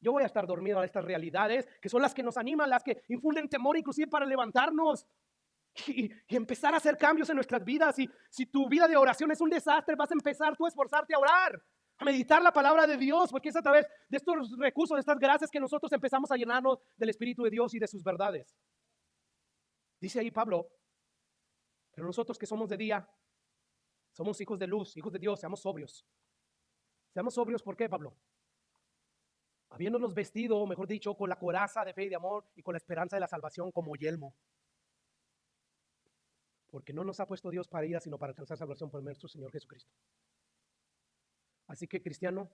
Yo voy a estar dormido a estas realidades que son las que nos animan, las que infunden temor inclusive para levantarnos y empezar a hacer cambios en nuestras vidas. Y si tu vida de oración es un desastre, vas a empezar tú a esforzarte a orar, a meditar la palabra de Dios, porque es a través de estos recursos, de estas gracias que nosotros empezamos a llenarnos del Espíritu de Dios y de sus verdades. Dice ahí Pablo, pero nosotros que somos de día, somos hijos de luz, hijos de Dios, seamos sobrios. Seamos sobrios, ¿por qué, Pablo? habiéndonos vestido, mejor dicho, con la coraza de fe y de amor y con la esperanza de la salvación como yelmo. Porque no nos ha puesto Dios para ira, sino para alcanzar salvación por nuestro Señor Jesucristo. Así que, cristiano,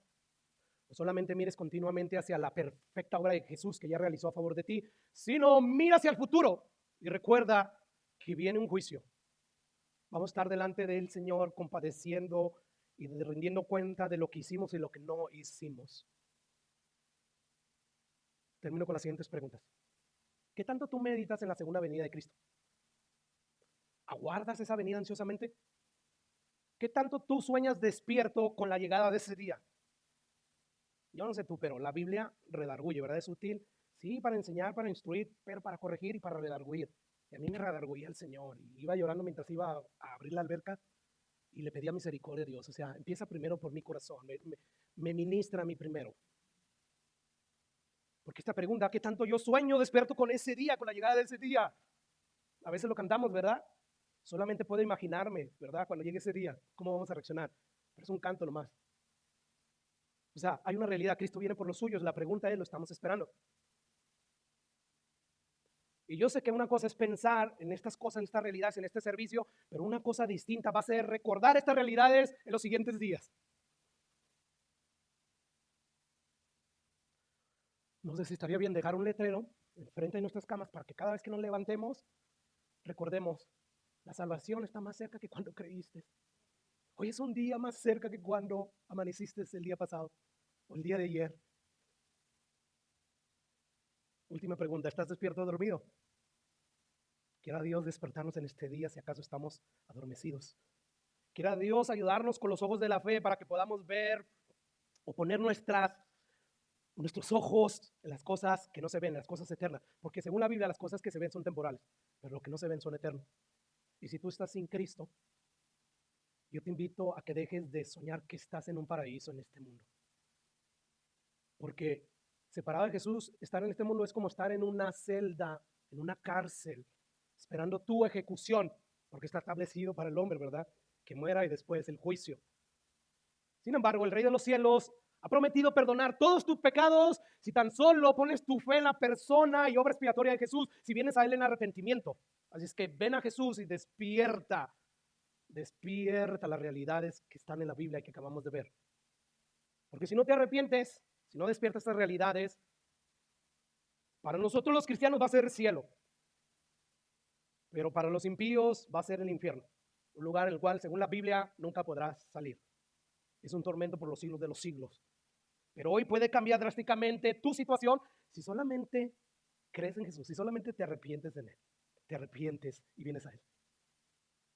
no solamente mires continuamente hacia la perfecta obra de Jesús que ya realizó a favor de ti, sino mira hacia el futuro y recuerda que viene un juicio. Vamos a estar delante del Señor compadeciendo y rendiendo cuenta de lo que hicimos y lo que no hicimos. Termino con las siguientes preguntas. ¿Qué tanto tú meditas en la segunda venida de Cristo? ¿Aguardas esa venida ansiosamente? ¿Qué tanto tú sueñas despierto con la llegada de ese día? Yo no sé tú, pero la Biblia redarguye, ¿verdad? Es útil, sí, para enseñar, para instruir, pero para corregir y para redarguir. Y a mí me redarguía el Señor. Y iba llorando mientras iba a abrir la alberca y le pedía misericordia a Dios. O sea, empieza primero por mi corazón, me ministra a mí primero. Porque esta pregunta, ¿qué tanto yo sueño despierto con ese día, con la llegada de ese día? A veces lo cantamos, ¿verdad? Solamente puedo imaginarme, ¿verdad? Cuando llegue ese día, ¿cómo vamos a reaccionar? Pero es un canto nomás. O sea, hay una realidad, Cristo viene por los suyos, la pregunta es, ¿lo estamos esperando? Y yo sé que una cosa es pensar en estas cosas, en estas realidades, en este servicio, pero una cosa distinta va a ser recordar estas realidades en los siguientes días. No sé si estaría bien dejar un letrero enfrente de nuestras camas para que cada vez que nos levantemos, recordemos, la salvación está más cerca que cuando creíste. Hoy es un día más cerca que cuando amaneciste el día pasado o el día de ayer. Última pregunta, ¿estás despierto o dormido? Quiera Dios despertarnos en este día si acaso estamos adormecidos. Quiera Dios ayudarnos con los ojos de la fe para que podamos ver o poner nuestros ojos en las cosas que no se ven, en las cosas eternas. Porque según la Biblia las cosas que se ven son temporales, pero lo que no se ven son eternos. Y si tú estás sin Cristo, yo te invito a que dejes de soñar que estás en un paraíso en este mundo. Porque separado de Jesús, estar en este mundo es como estar en una celda, en una cárcel, esperando tu ejecución, porque está establecido para el hombre, ¿verdad? Que muera y después el juicio. Sin embargo, el Rey de los cielos ha prometido perdonar todos tus pecados si tan solo pones tu fe en la persona y obra expiatoria de Jesús, si vienes a Él en arrepentimiento. Así es que ven a Jesús y despierta las realidades que están en la Biblia y que acabamos de ver. Porque si no te arrepientes, si no despiertas estas realidades, para nosotros los cristianos va a ser el cielo, pero para los impíos va a ser el infierno, un lugar en el cual, según la Biblia, nunca podrás salir. Es un tormento por los siglos de los siglos. Pero hoy puede cambiar drásticamente tu situación si solamente crees en Jesús, si solamente te arrepientes de Él, te arrepientes y vienes a Él.